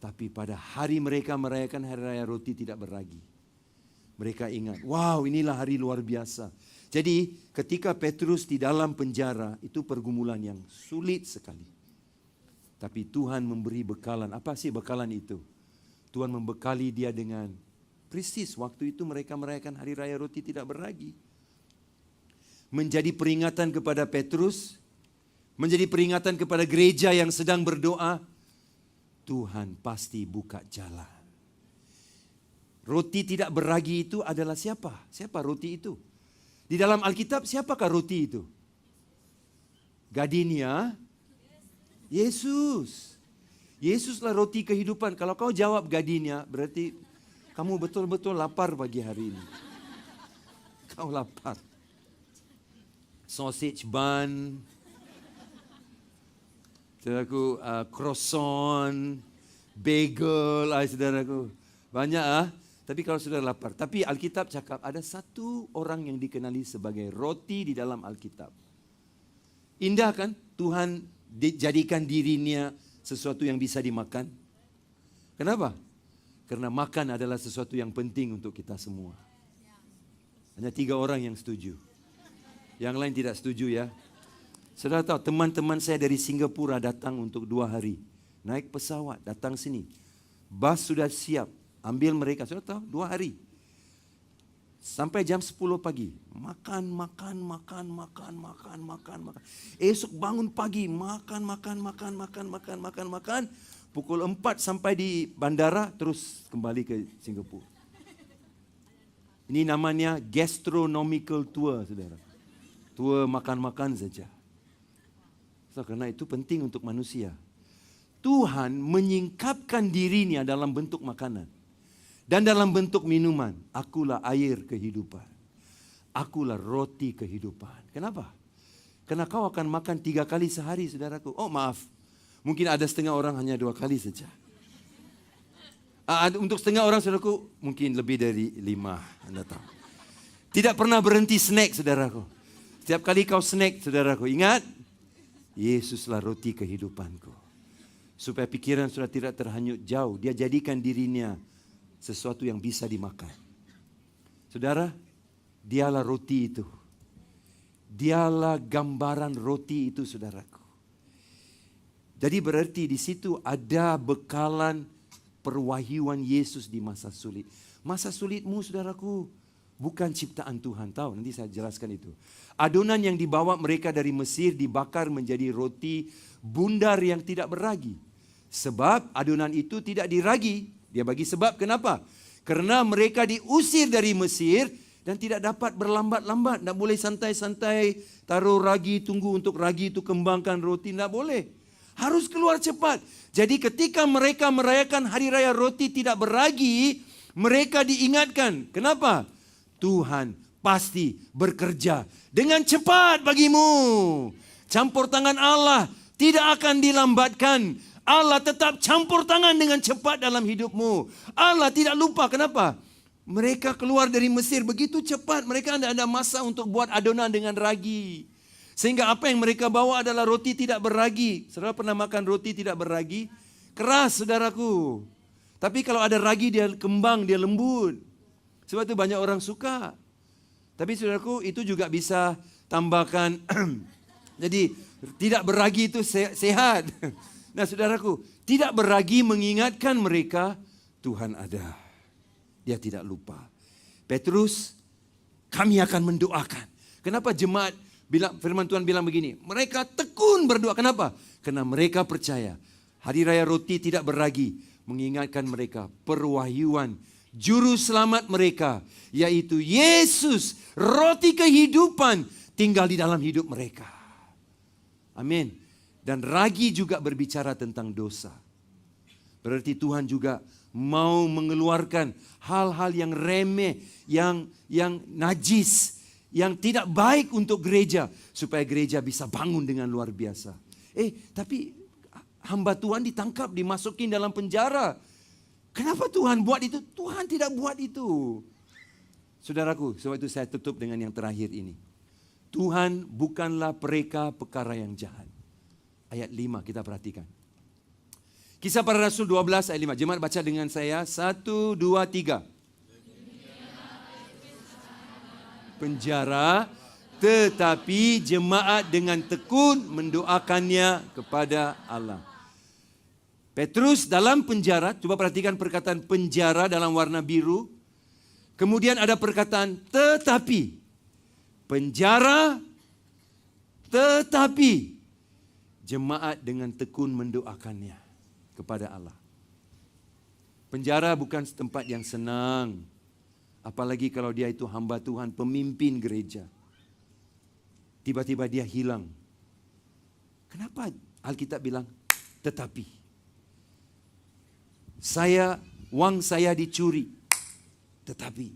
Tapi pada hari mereka merayakan hari raya roti tidak beragi. Mereka ingat, wow, inilah hari luar biasa. Jadi ketika Petrus di dalam penjara, itu pergumulan yang sulit sekali. Tapi Tuhan memberi bekalan. Apa sih bekalan itu? Tuhan membekali dia dengan persis waktu itu mereka merayakan hari raya roti tidak beragi. Menjadi peringatan kepada Petrus, menjadi peringatan kepada gereja yang sedang berdoa, Tuhan pasti buka jalan. Roti tidak beragi itu adalah siapa? Siapa roti itu? Di dalam Alkitab siapakah roti itu? Gadinia? Yesus. Yesuslah roti kehidupan. Kalau kau jawab Gadinia, berarti kamu betul-betul lapar pagi hari ini. Kau lapar. Sausage bun, saudaraku, croissant, bagel, saudaraku. Banyak tapi kalau sudah lapar. Tapi Alkitab cakap ada satu orang yang dikenali sebagai roti di dalam Alkitab. Indah kan? Tuhan jadikan dirinya sesuatu yang bisa dimakan. Kenapa? Karena makan adalah sesuatu yang penting untuk kita semua. Hanya 3 orang yang setuju. Yang lain tidak setuju ya. Saudara tahu teman-teman saya dari Singapura datang untuk 2 hari. Naik pesawat datang sini. Bas sudah siap. Ambil mereka, saudara tahu 2 hari. Sampai jam 10 pagi. Makan. Esok bangun pagi. Makan. Pukul 4 sampai di bandara, terus kembali ke Singapura. Ini namanya gastronomical tour, saudara. Tour makan-makan saja. So, karena itu penting untuk manusia. Tuhan menyingkapkan dirinya dalam bentuk makanan. Dan dalam bentuk minuman. Akulah air kehidupan. Akulah roti kehidupan. Kenapa? Karena kau akan makan 3 kali sehari, saudaraku. Oh maaf. Mungkin ada setengah orang hanya 2 kali saja. Untuk setengah orang, saudaraku, mungkin lebih dari 5. Anda tahu. Tidak pernah berhenti snack, saudaraku. Setiap kali kau snack, saudaraku, ingat. Yesuslah roti kehidupanku. Supaya pikiran sudah tidak terhanyut jauh. Dia jadikan dirinya sesuatu yang bisa dimakan. Saudara, dialah roti itu. Dialah gambaran roti itu, saudaraku. Jadi berarti di situ ada bekalan perwahyuan Yesus di masa sulit. Masa sulitmu, saudaraku, bukan ciptaan Tuhan. Tahu, nanti saya jelaskan itu. Adonan yang dibawa mereka dari Mesir dibakar menjadi roti bundar yang tidak beragi. Sebab adonan itu tidak diragi. Dia bagi sebab kenapa? Karena mereka diusir dari Mesir dan tidak dapat berlambat-lambat. Tak boleh santai-santai taruh ragi, tunggu untuk ragi itu kembangkan roti. Tak boleh. Harus keluar cepat. Jadi ketika mereka merayakan hari raya roti tidak beragi, mereka diingatkan. Kenapa? Tuhan pasti bekerja dengan cepat bagimu. Campur tangan Allah tidak akan dilambatkan. Allah tetap campur tangan dengan cepat dalam hidupmu. Allah tidak lupa. Kenapa? Mereka keluar dari Mesir begitu cepat. Mereka tidak ada masa untuk buat adonan dengan ragi. Sehingga apa yang mereka bawa adalah roti tidak beragi. Saudara pernah makan roti tidak beragi? Keras, saudaraku. Tapi kalau ada ragi dia kembang, dia lembut. Sebab itu banyak orang suka. Tapi saudaraku, itu juga bisa tambahkan. Jadi tidak beragi itu sehat. Nah saudaraku, tidak beragi mengingatkan mereka Tuhan ada. Dia tidak lupa. Petrus, kami akan mendoakan. Kenapa jemaat firman Tuhan bilang begini, mereka tekun berdoa. Kenapa? Karena mereka percaya hari raya roti tidak beragi mengingatkan mereka perwahyuan juru selamat mereka, yaitu Yesus, roti kehidupan, tinggal di dalam hidup mereka. Amin. Dan ragi juga berbicara tentang dosa. Berarti Tuhan juga mau mengeluarkan hal-hal yang remeh, yang najis, yang tidak baik untuk gereja, supaya gereja bisa bangun dengan luar biasa. Tapi hamba Tuhan ditangkap, dimasukin dalam penjara. Kenapa Tuhan buat itu? Tuhan tidak buat itu. Saudaraku, sebab itu saya tutup dengan yang terakhir ini. Tuhan bukanlah pereka perkara yang jahat. Ayat 5 kita perhatikan. Kisah Para Rasul 12 ayat 5. Jemaat baca dengan saya. 1, 2, 3. Penjara, tetapi jemaat dengan tekun mendoakannya kepada Allah. Petrus dalam penjara, coba perhatikan perkataan penjara dalam warna biru. Kemudian ada perkataan tetapi. Penjara, tetapi jemaat dengan tekun mendoakannya kepada Allah. Penjara bukan tempat yang senang. Apalagi kalau dia itu hamba Tuhan, pemimpin gereja. Tiba-tiba dia hilang. Kenapa Alkitab bilang tetapi? Wang saya dicuri. Tetapi.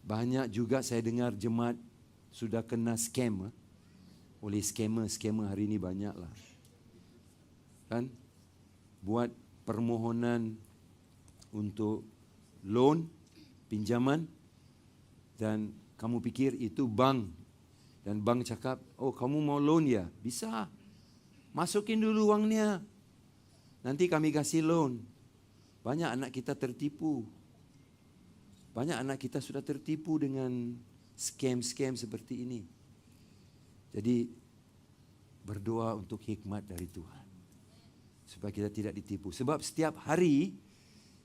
Banyak juga saya dengar jemaat sudah kena scam. Oleh scammer hari ini banyaklah. Kan? Buat permohonan untuk loan, pinjaman, dan kamu pikir itu bank. Dan bank cakap, oh kamu mau loan ya? Bisa. Masukin dulu uangnya. Nanti kami kasih loan. Banyak anak kita tertipu. Banyak anak kita sudah tertipu dengan scam-scam seperti ini. Jadi berdoa untuk hikmat dari Tuhan. Supaya kita tidak ditipu. Sebab setiap hari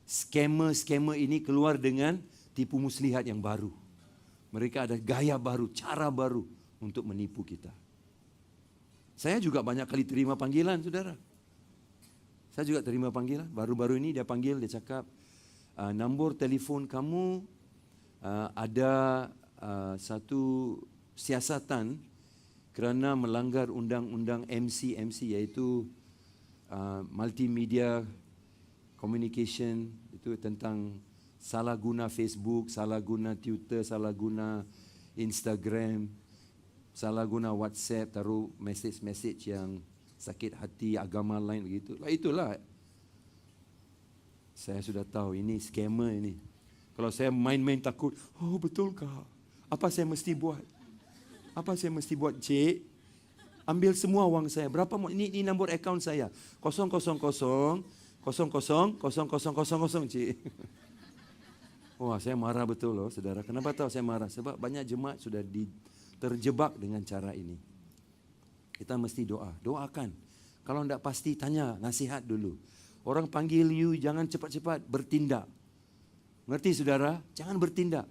scammer ini keluar dengan tipu muslihat yang baru. Mereka ada gaya baru, cara baru untuk menipu kita. Saya juga banyak kali terima panggilan, saudara. Saya juga terima panggilan. Baru-baru ini dia panggil, dia cakap, nombor telefon kamu ada satu siasatan kerana melanggar undang-undang MC iaitu multimedia communication, itu tentang salah guna Facebook, salah guna Twitter, salah guna Instagram, salah guna WhatsApp, taruh message yang sakit hati agama lain begitu. Itulah. Saya sudah tahu ini scammer ini. Kalau saya main-main takut, oh betulkah? Apa saya mesti buat? Apa saya mesti buat, Cik? Ambil semua wang saya. Berapa? Ini nombor akaun saya. 000 00 00 Cik. Wah, saya marah betul loh, saudara. Kenapa tahu saya marah? Sebab banyak jemaat sudah terjebak dengan cara ini. Kita mesti doakan. Kalau tidak pasti, tanya, nasihat dulu. Orang panggil you, jangan cepat-cepat bertindak. Mengerti saudara? Jangan bertindak.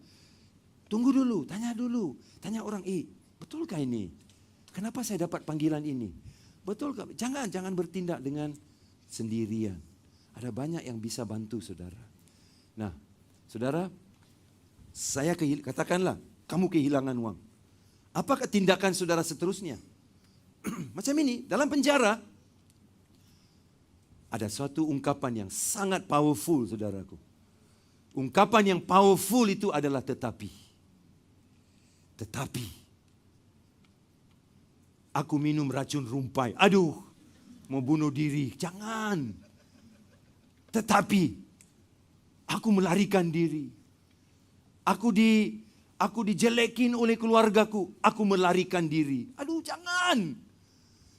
Tunggu dulu, tanya orang, betulkah ini? Kenapa saya dapat panggilan ini? Betulkah? Jangan bertindak dengan sendirian. Ada banyak yang bisa bantu saudara. Nah, saudara, katakanlah, kamu kehilangan uang. Apakah tindakan saudara seterusnya? Macam ini, dalam penjara, ada suatu ungkapan yang sangat powerful, saudaraku. Ungkapan yang powerful itu adalah tetapi. Tetapi, aku minum racun rumpai. Aduh, mau bunuh diri. Jangan. Tetapi, aku melarikan diri. Aku dijelekin oleh keluargaku. Aku melarikan diri. Aduh, jangan.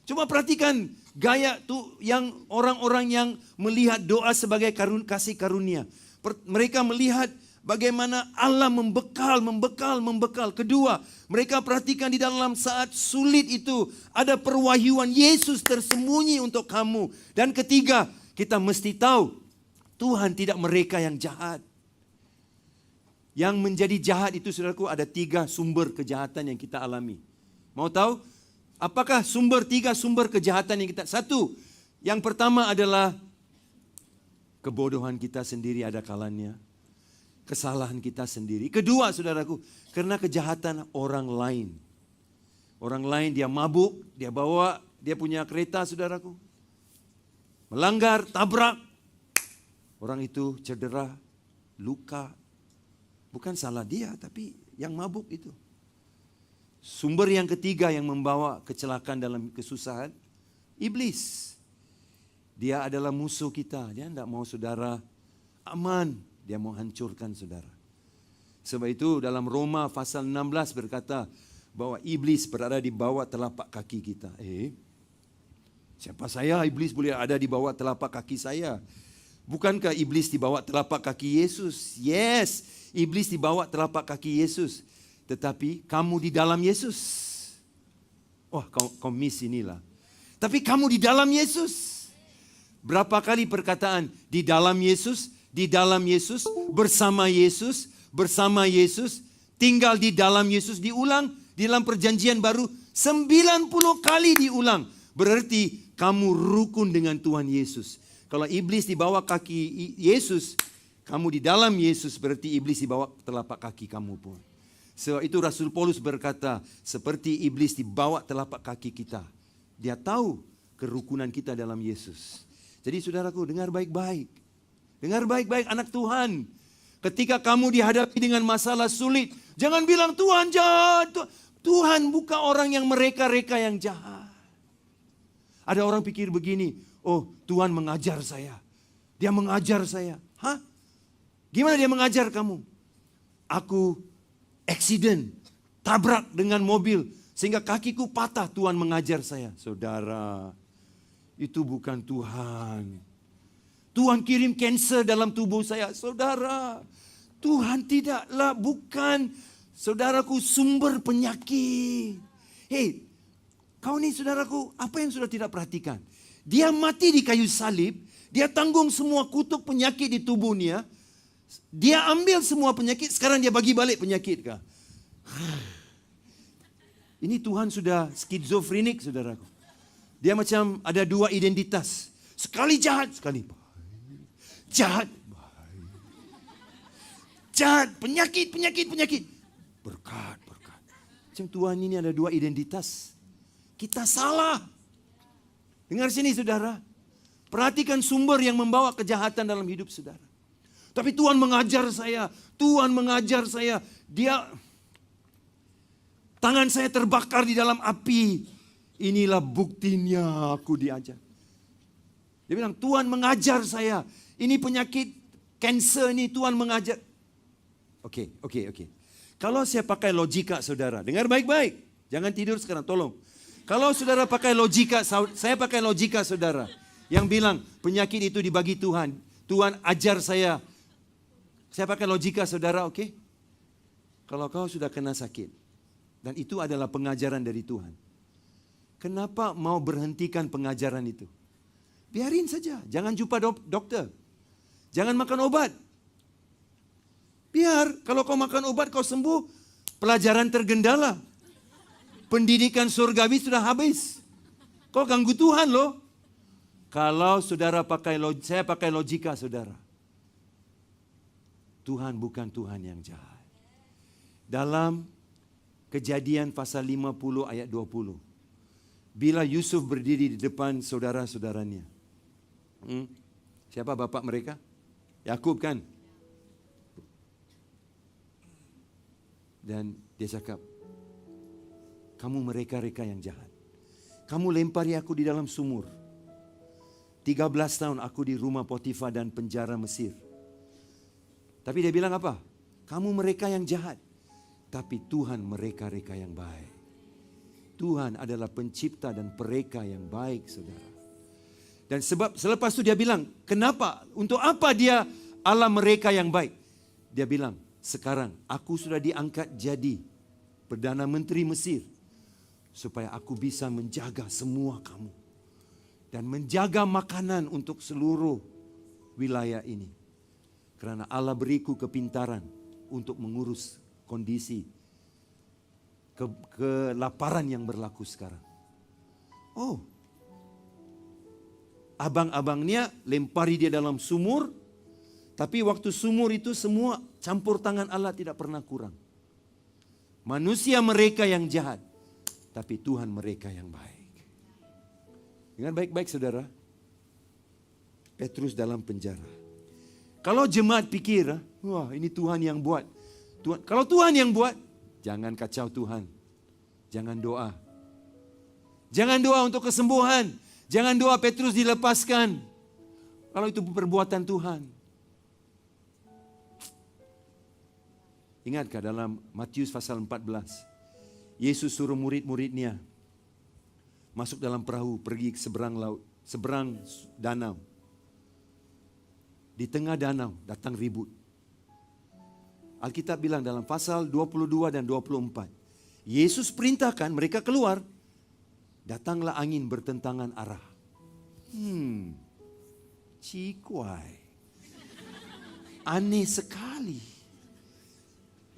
Coba perhatikan gaya tuh yang orang-orang yang melihat doa sebagai kasih karunia. Mereka melihat bagaimana Allah membekal. Kedua, mereka perhatikan di dalam saat sulit itu ada perwahyuan Yesus tersembunyi untuk kamu. Dan ketiga, kita mesti tahu Tuhan tidak mereka yang jahat. Yang menjadi jahat itu saudaraku ada 3 sumber kejahatan yang kita alami. Mau tahu? Apakah 3 sumber kejahatan yang kita? 1, yang pertama adalah kebodohan kita sendiri ada kalanya. Kesalahan kita sendiri. Kedua saudaraku, karena kejahatan orang lain. Orang lain dia mabuk, dia bawa, dia punya kereta saudaraku. Melanggar, tabrak. Orang itu cedera, luka. Bukan salah dia, tapi yang mabuk itu. Sumber yang ketiga yang membawa kecelakaan dalam kesusahan, iblis. Dia adalah musuh kita. Dia tidak mau saudara aman. Dia mau hancurkan saudara. Sebab itu dalam Roma pasal 16 berkata bahwa iblis berada di bawah telapak kaki kita. Siapa saya iblis boleh ada di bawah telapak kaki saya? Bukankah iblis di bawah telapak kaki Yesus? Yes, iblis di bawah telapak kaki Yesus. Tetapi kamu di dalam Yesus. Oh, kau miss inilah. Tapi kamu di dalam Yesus. Berapa kali perkataan di dalam Yesus, bersama Yesus, tinggal di dalam Yesus diulang di dalam perjanjian baru 90 kali diulang. Berarti kamu rukun dengan Tuhan Yesus. Kalau iblis di bawah kaki Yesus, kamu di dalam Yesus, berarti iblis di bawah telapak kaki kamu pun. Sebab itu Rasul Paulus berkata, seperti iblis di bawah telapak kaki kita. Dia tahu kerukunan kita dalam Yesus. Jadi saudaraku, dengar baik-baik. Dengar baik-baik anak Tuhan. Ketika kamu dihadapi dengan masalah sulit, jangan bilang Tuhan jahat. Tuhan bukan orang yang mereka-reka yang jahat. Ada orang pikir begini, oh Tuhan mengajar saya. Dia mengajar saya. Hah? Gimana dia mengajar kamu? Aku accident, tabrak dengan mobil sehingga kakiku patah, Tuhan mengajar saya. Saudara, itu bukan Tuhan. Tuhan kirim cancer dalam tubuh saya. Saudara, Tuhan bukan saudaraku sumber penyakit. Hei, kau nih saudaraku, apa yang sudah tidak perhatikan? Dia mati di kayu salib, dia tanggung semua kutuk penyakit di tubuhnya. Dia ambil semua penyakit, sekarang dia bagi balik penyakit kah? Ini Tuhan sudah skizofrenik saudaraku. Dia macam ada 2 identitas. Sekali jahat, sekali baik. Jahat, baik. Jahat, penyakit. Berkat. Macam Tuhan ini ada 2 identitas. Kita salah. Dengar sini saudara. Perhatikan sumber yang membawa kejahatan dalam hidup saudara. Tapi Tuhan mengajar saya. Tangan saya terbakar di dalam api. Inilah buktinya aku diajar. Dia bilang Tuhan mengajar saya. Ini penyakit cancer ini Tuhan mengajar. Oke. Kalau saya pakai logika saudara. Dengar baik-baik. Jangan tidur sekarang, tolong. Kalau saudara pakai logika, saya pakai logika saudara. Yang bilang penyakit itu dibagi Tuhan. Tuhan ajar saya. Saya pakai logika saudara, oke? Kalau kau sudah kena sakit, dan itu adalah pengajaran dari Tuhan. Kenapa mau berhentikan pengajaran itu? Biarin saja, jangan jumpa dokter. Jangan makan obat. Biar kalau kau makan obat kau sembuh, pelajaran tergendala. Pendidikan surgawi sudah habis. Kau ganggu Tuhan loh. Kalau saudara saya pakai logika saudara. Tuhan bukan Tuhan yang jahat. Dalam Kejadian pasal 50 ayat 20. Bila Yusuf berdiri di depan saudara-saudaranya. Siapa bapak mereka? Yakub kan? Dan dia cakap, kamu mereka-reka yang jahat. Kamu lempari aku di dalam sumur. 13 tahun aku di rumah Potifar dan penjara Mesir. Tapi dia bilang apa? Kamu mereka yang jahat. Tapi Tuhan mereka-reka yang baik. Tuhan adalah pencipta dan pereka yang baik, saudara. Dan sebab selepas itu dia bilang, kenapa? Untuk apa dia Allah mereka yang baik? Dia bilang, sekarang aku sudah diangkat jadi Perdana Menteri Mesir. Supaya aku bisa menjaga semua kamu. Dan menjaga makanan untuk seluruh wilayah ini. Karena Allah beriku kepintaran untuk mengurus kondisi kelaparan yang berlaku sekarang. Oh, abang-abangnya lempari dia dalam sumur, tapi waktu sumur itu semua campur tangan Allah tidak pernah kurang. Manusia mereka yang jahat, tapi Tuhan mereka yang baik. Dengar baik-baik saudara, Petrus dalam penjara. Kalau jemaat pikir, wah ini Tuhan yang buat. Kalau Tuhan yang buat, jangan kacau Tuhan. Jangan doa. Jangan doa untuk kesembuhan. Jangan doa Petrus dilepaskan. Kalau itu perbuatan Tuhan. Ingatkah dalam Matius pasal 14. Yesus suruh murid-muridnya masuk dalam perahu, pergi ke seberang laut, seberang danau. Di tengah danau datang ribut. Alkitab bilang dalam pasal 22 dan 24. Yesus perintahkan mereka keluar. Datanglah angin bertentangan arah. Cikwai. Aneh sekali.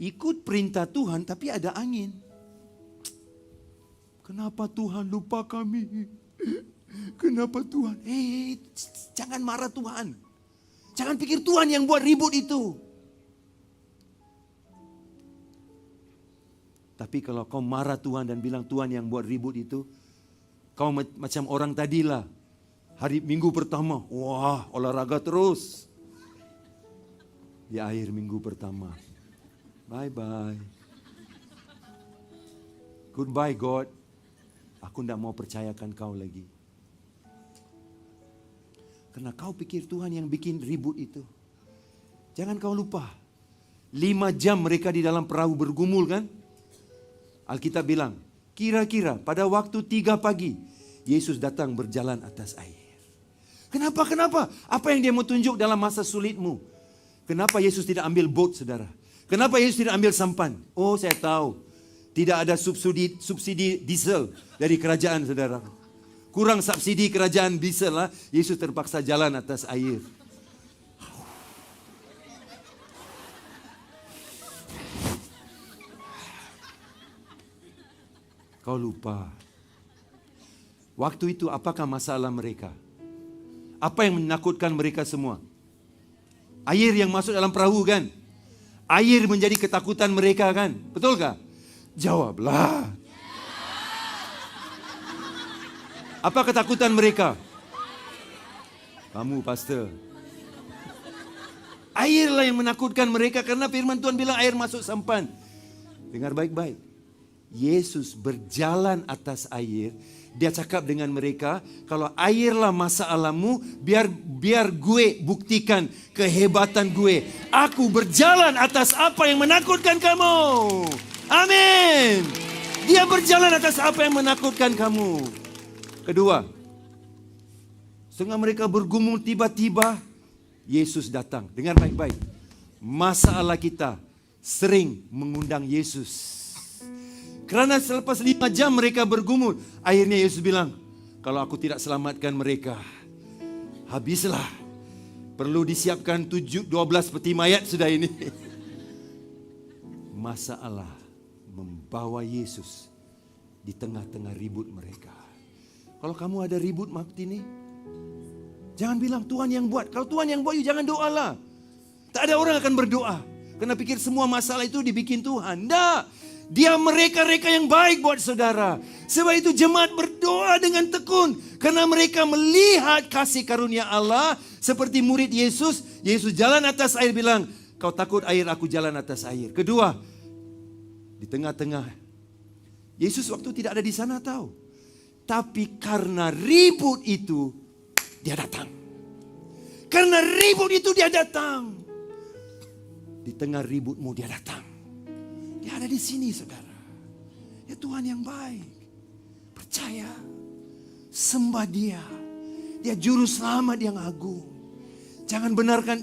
Ikut perintah Tuhan tapi ada angin. Kenapa Tuhan lupa kami? Kenapa Tuhan? Jangan marah Tuhan. Jangan pikir Tuhan yang buat ribut itu. Tapi kalau kau marah Tuhan dan bilang Tuhan yang buat ribut itu, kau macam orang tadilah. Hari minggu pertama, wah olahraga terus. Di akhir minggu pertama, bye-bye. Goodbye God. Aku tidak mau percayakan kau lagi. Karena kau pikir Tuhan yang bikin ribut itu. Jangan kau lupa. 5 jam mereka di dalam perahu bergumul kan. Alkitab bilang, kira-kira pada waktu 3 pagi, Yesus datang berjalan atas air. Kenapa? Apa yang dia mau tunjuk dalam masa sulitmu? Kenapa Yesus tidak ambil boat, saudara? Kenapa Yesus tidak ambil sampan? Oh, saya tahu. Tidak ada subsidi diesel dari kerajaan, saudara. Kurang subsidi kerajaan diesel lah. Yesus terpaksa jalan atas air. Kau lupa. Waktu itu apakah masalah mereka? Apa yang menakutkan mereka semua? Air yang masuk dalam perahu kan? Air menjadi ketakutan mereka kan? Betulkah? Jawablah. Apa ketakutan mereka? Kamu pastor. Airlah yang menakutkan mereka karena firman Tuhan bilang air masuk sampan. Dengar baik-baik. Yesus berjalan atas air. Dia cakap dengan mereka, kalau airlah masalahmu, biar gue buktikan kehebatan gue. Aku berjalan atas apa yang menakutkan kamu. Amin. Dia berjalan atas apa yang menakutkan kamu. Kedua, setengah mereka bergumul, tiba-tiba Yesus datang. Dengar baik-baik. Masalah kita sering mengundang Yesus. Karena selepas 5 jam mereka bergumul, akhirnya Yesus bilang, kalau aku tidak selamatkan mereka, habislah. Perlu disiapkan 12 peti mayat sudah ini. masalah membawa Yesus di tengah-tengah ribut mereka. Kalau kamu ada ribut waktu ini, jangan bilang Tuhan yang buat. Kalau Tuhan yang buat, jangan doalah. Tak ada orang akan berdoa karena pikir semua masalah itu dibikin Tuhan. Tidak. Dia mereka-reka yang baik buat saudara. Sebab itu jemaat berdoa dengan tekun. Karena mereka melihat kasih karunia Allah. Seperti murid Yesus. Yesus jalan atas air bilang, kau takut air, aku jalan atas air. Kedua, di tengah-tengah. Yesus waktu tidak ada di sana tahu. Tapi karena ribut itu, dia datang. Karena ribut itu dia datang. Di tengah ributmu dia datang. Dia ada di sini saudara. Ya Tuhan yang baik. Percaya. Sembah dia. Dia juru selamat yang agung. Jangan benarkan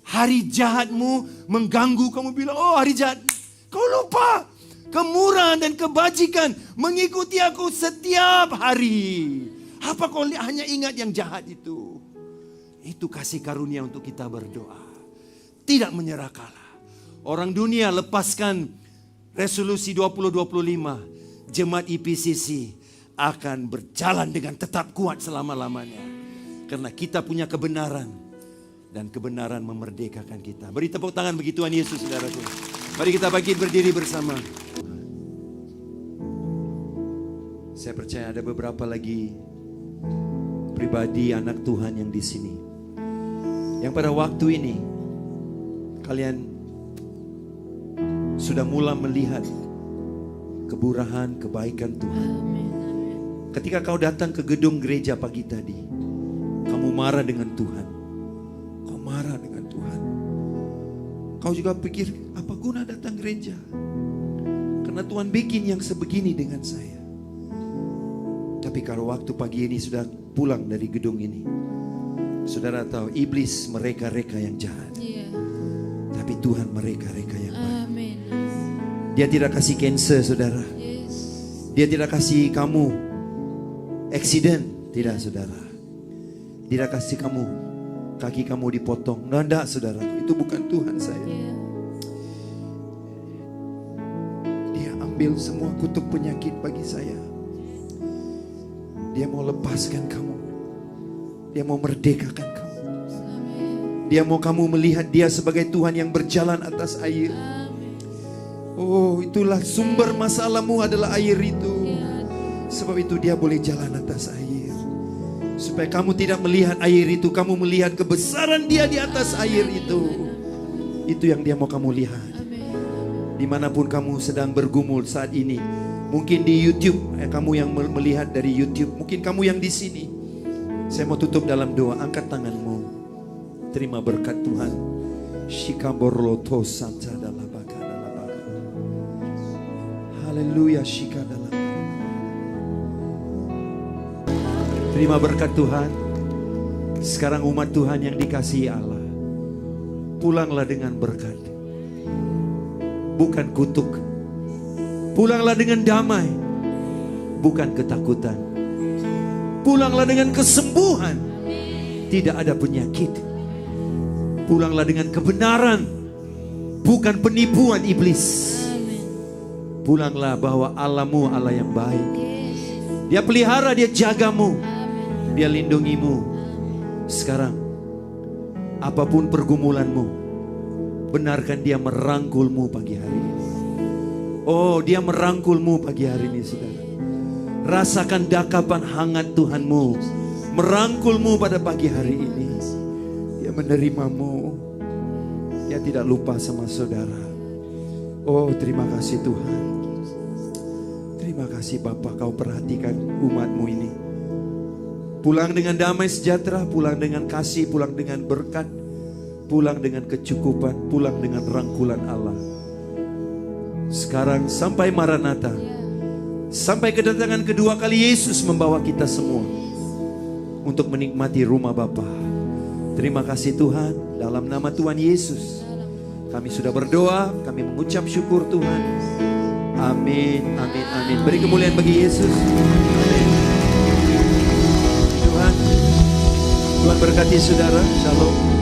hari jahatmu mengganggu. Kamu bilang, oh hari jahat. Kau lupa. Kemurahan dan kebajikan mengikuti aku setiap hari. Apa kau hanya ingat yang jahat itu? Itu kasih karunia untuk kita berdoa. Tidak menyerah kalah. Orang dunia lepaskan resolusi 2025. Jemaat IPCC akan berjalan dengan tetap kuat selama-lamanya. Karena kita punya kebenaran. Dan kebenaran memerdekakan kita. Beri tepuk tangan bagi Tuhan Yesus, saudaraku. Mari kita bangkit berdiri bersama. Saya percaya ada beberapa lagi pribadi anak Tuhan yang di sini. Yang pada waktu ini kalian sudah mulai melihat kemurahan, kebaikan Tuhan. Ketika kau datang ke gedung gereja pagi tadi, kamu marah dengan Tuhan. Kau marah dengan Tuhan. Kau juga pikir, apa guna datang gereja? Karena Tuhan bikin yang sebegini dengan saya. Tapi kalau waktu pagi ini sudah pulang dari gedung ini, saudara tahu iblis mereka-reka yang jahat. Tapi Tuhan mereka-reka yang baik. Dia tidak kasih cancer saudara. Dia tidak kasih kamu accident. Tidak saudara. Tidak kasih kamu kaki kamu dipotong. Tidak saudara. Itu bukan Tuhan saya. Dia ambil semua kutuk penyakit bagi saya. Dia mau lepaskan kamu. Dia mau merdekakan kamu. Dia mau kamu melihat dia sebagai Tuhan yang berjalan atas air. Oh, itulah sumber masalahmu adalah air itu. Sebab itu dia boleh jalan atas air. Supaya kamu tidak melihat air itu, kamu melihat kebesaran dia di atas air itu. Itu yang dia mau kamu lihat. Dimanapun kamu sedang bergumul saat ini. Mungkin di YouTube, kamu yang melihat dari YouTube. Mungkin kamu yang di sini. Saya mau tutup dalam doa. Angkat tanganmu. Terima berkat Tuhan. Shikaborloto santadalabaka. Haleluya. Shikadalabaka. Terima berkat Tuhan. Sekarang umat Tuhan yang dikasihi Allah, pulanglah dengan berkat, bukan kutuk. Pulanglah dengan damai, bukan ketakutan. Pulanglah dengan kesembuhan, tidak ada penyakit. Pulanglah dengan kebenaran, bukan penipuan iblis. Pulanglah bahwa Allahmu Allah yang baik. Dia pelihara, dia jagamu, dia lindungimu. Sekarang, apapun pergumulanmu, benarkan dia merangkulmu pagi hari ini. Oh, dia merangkulmu pagi hari ini, saudara. Rasakan dakapan hangat Tuhanmu merangkulmu pada pagi hari ini. Dia menerimamu. Dia tidak lupa sama saudara. Oh, terima kasih Tuhan. Terima kasih Bapa, kau perhatikan umatmu ini. Pulang dengan damai sejahtera, pulang dengan kasih, pulang dengan berkat, pulang dengan kecukupan, pulang dengan rangkulan Allah. Sekarang sampai Maranatha, sampai kedatangan kedua kali Yesus membawa kita semua untuk menikmati rumah Bapa. Terima kasih Tuhan, dalam nama Tuhan Yesus kami sudah berdoa, kami mengucap syukur Tuhan. Amin, amin, amin. Beri kemuliaan bagi Yesus. Amin. Tuhan berkati saudara. Shalom.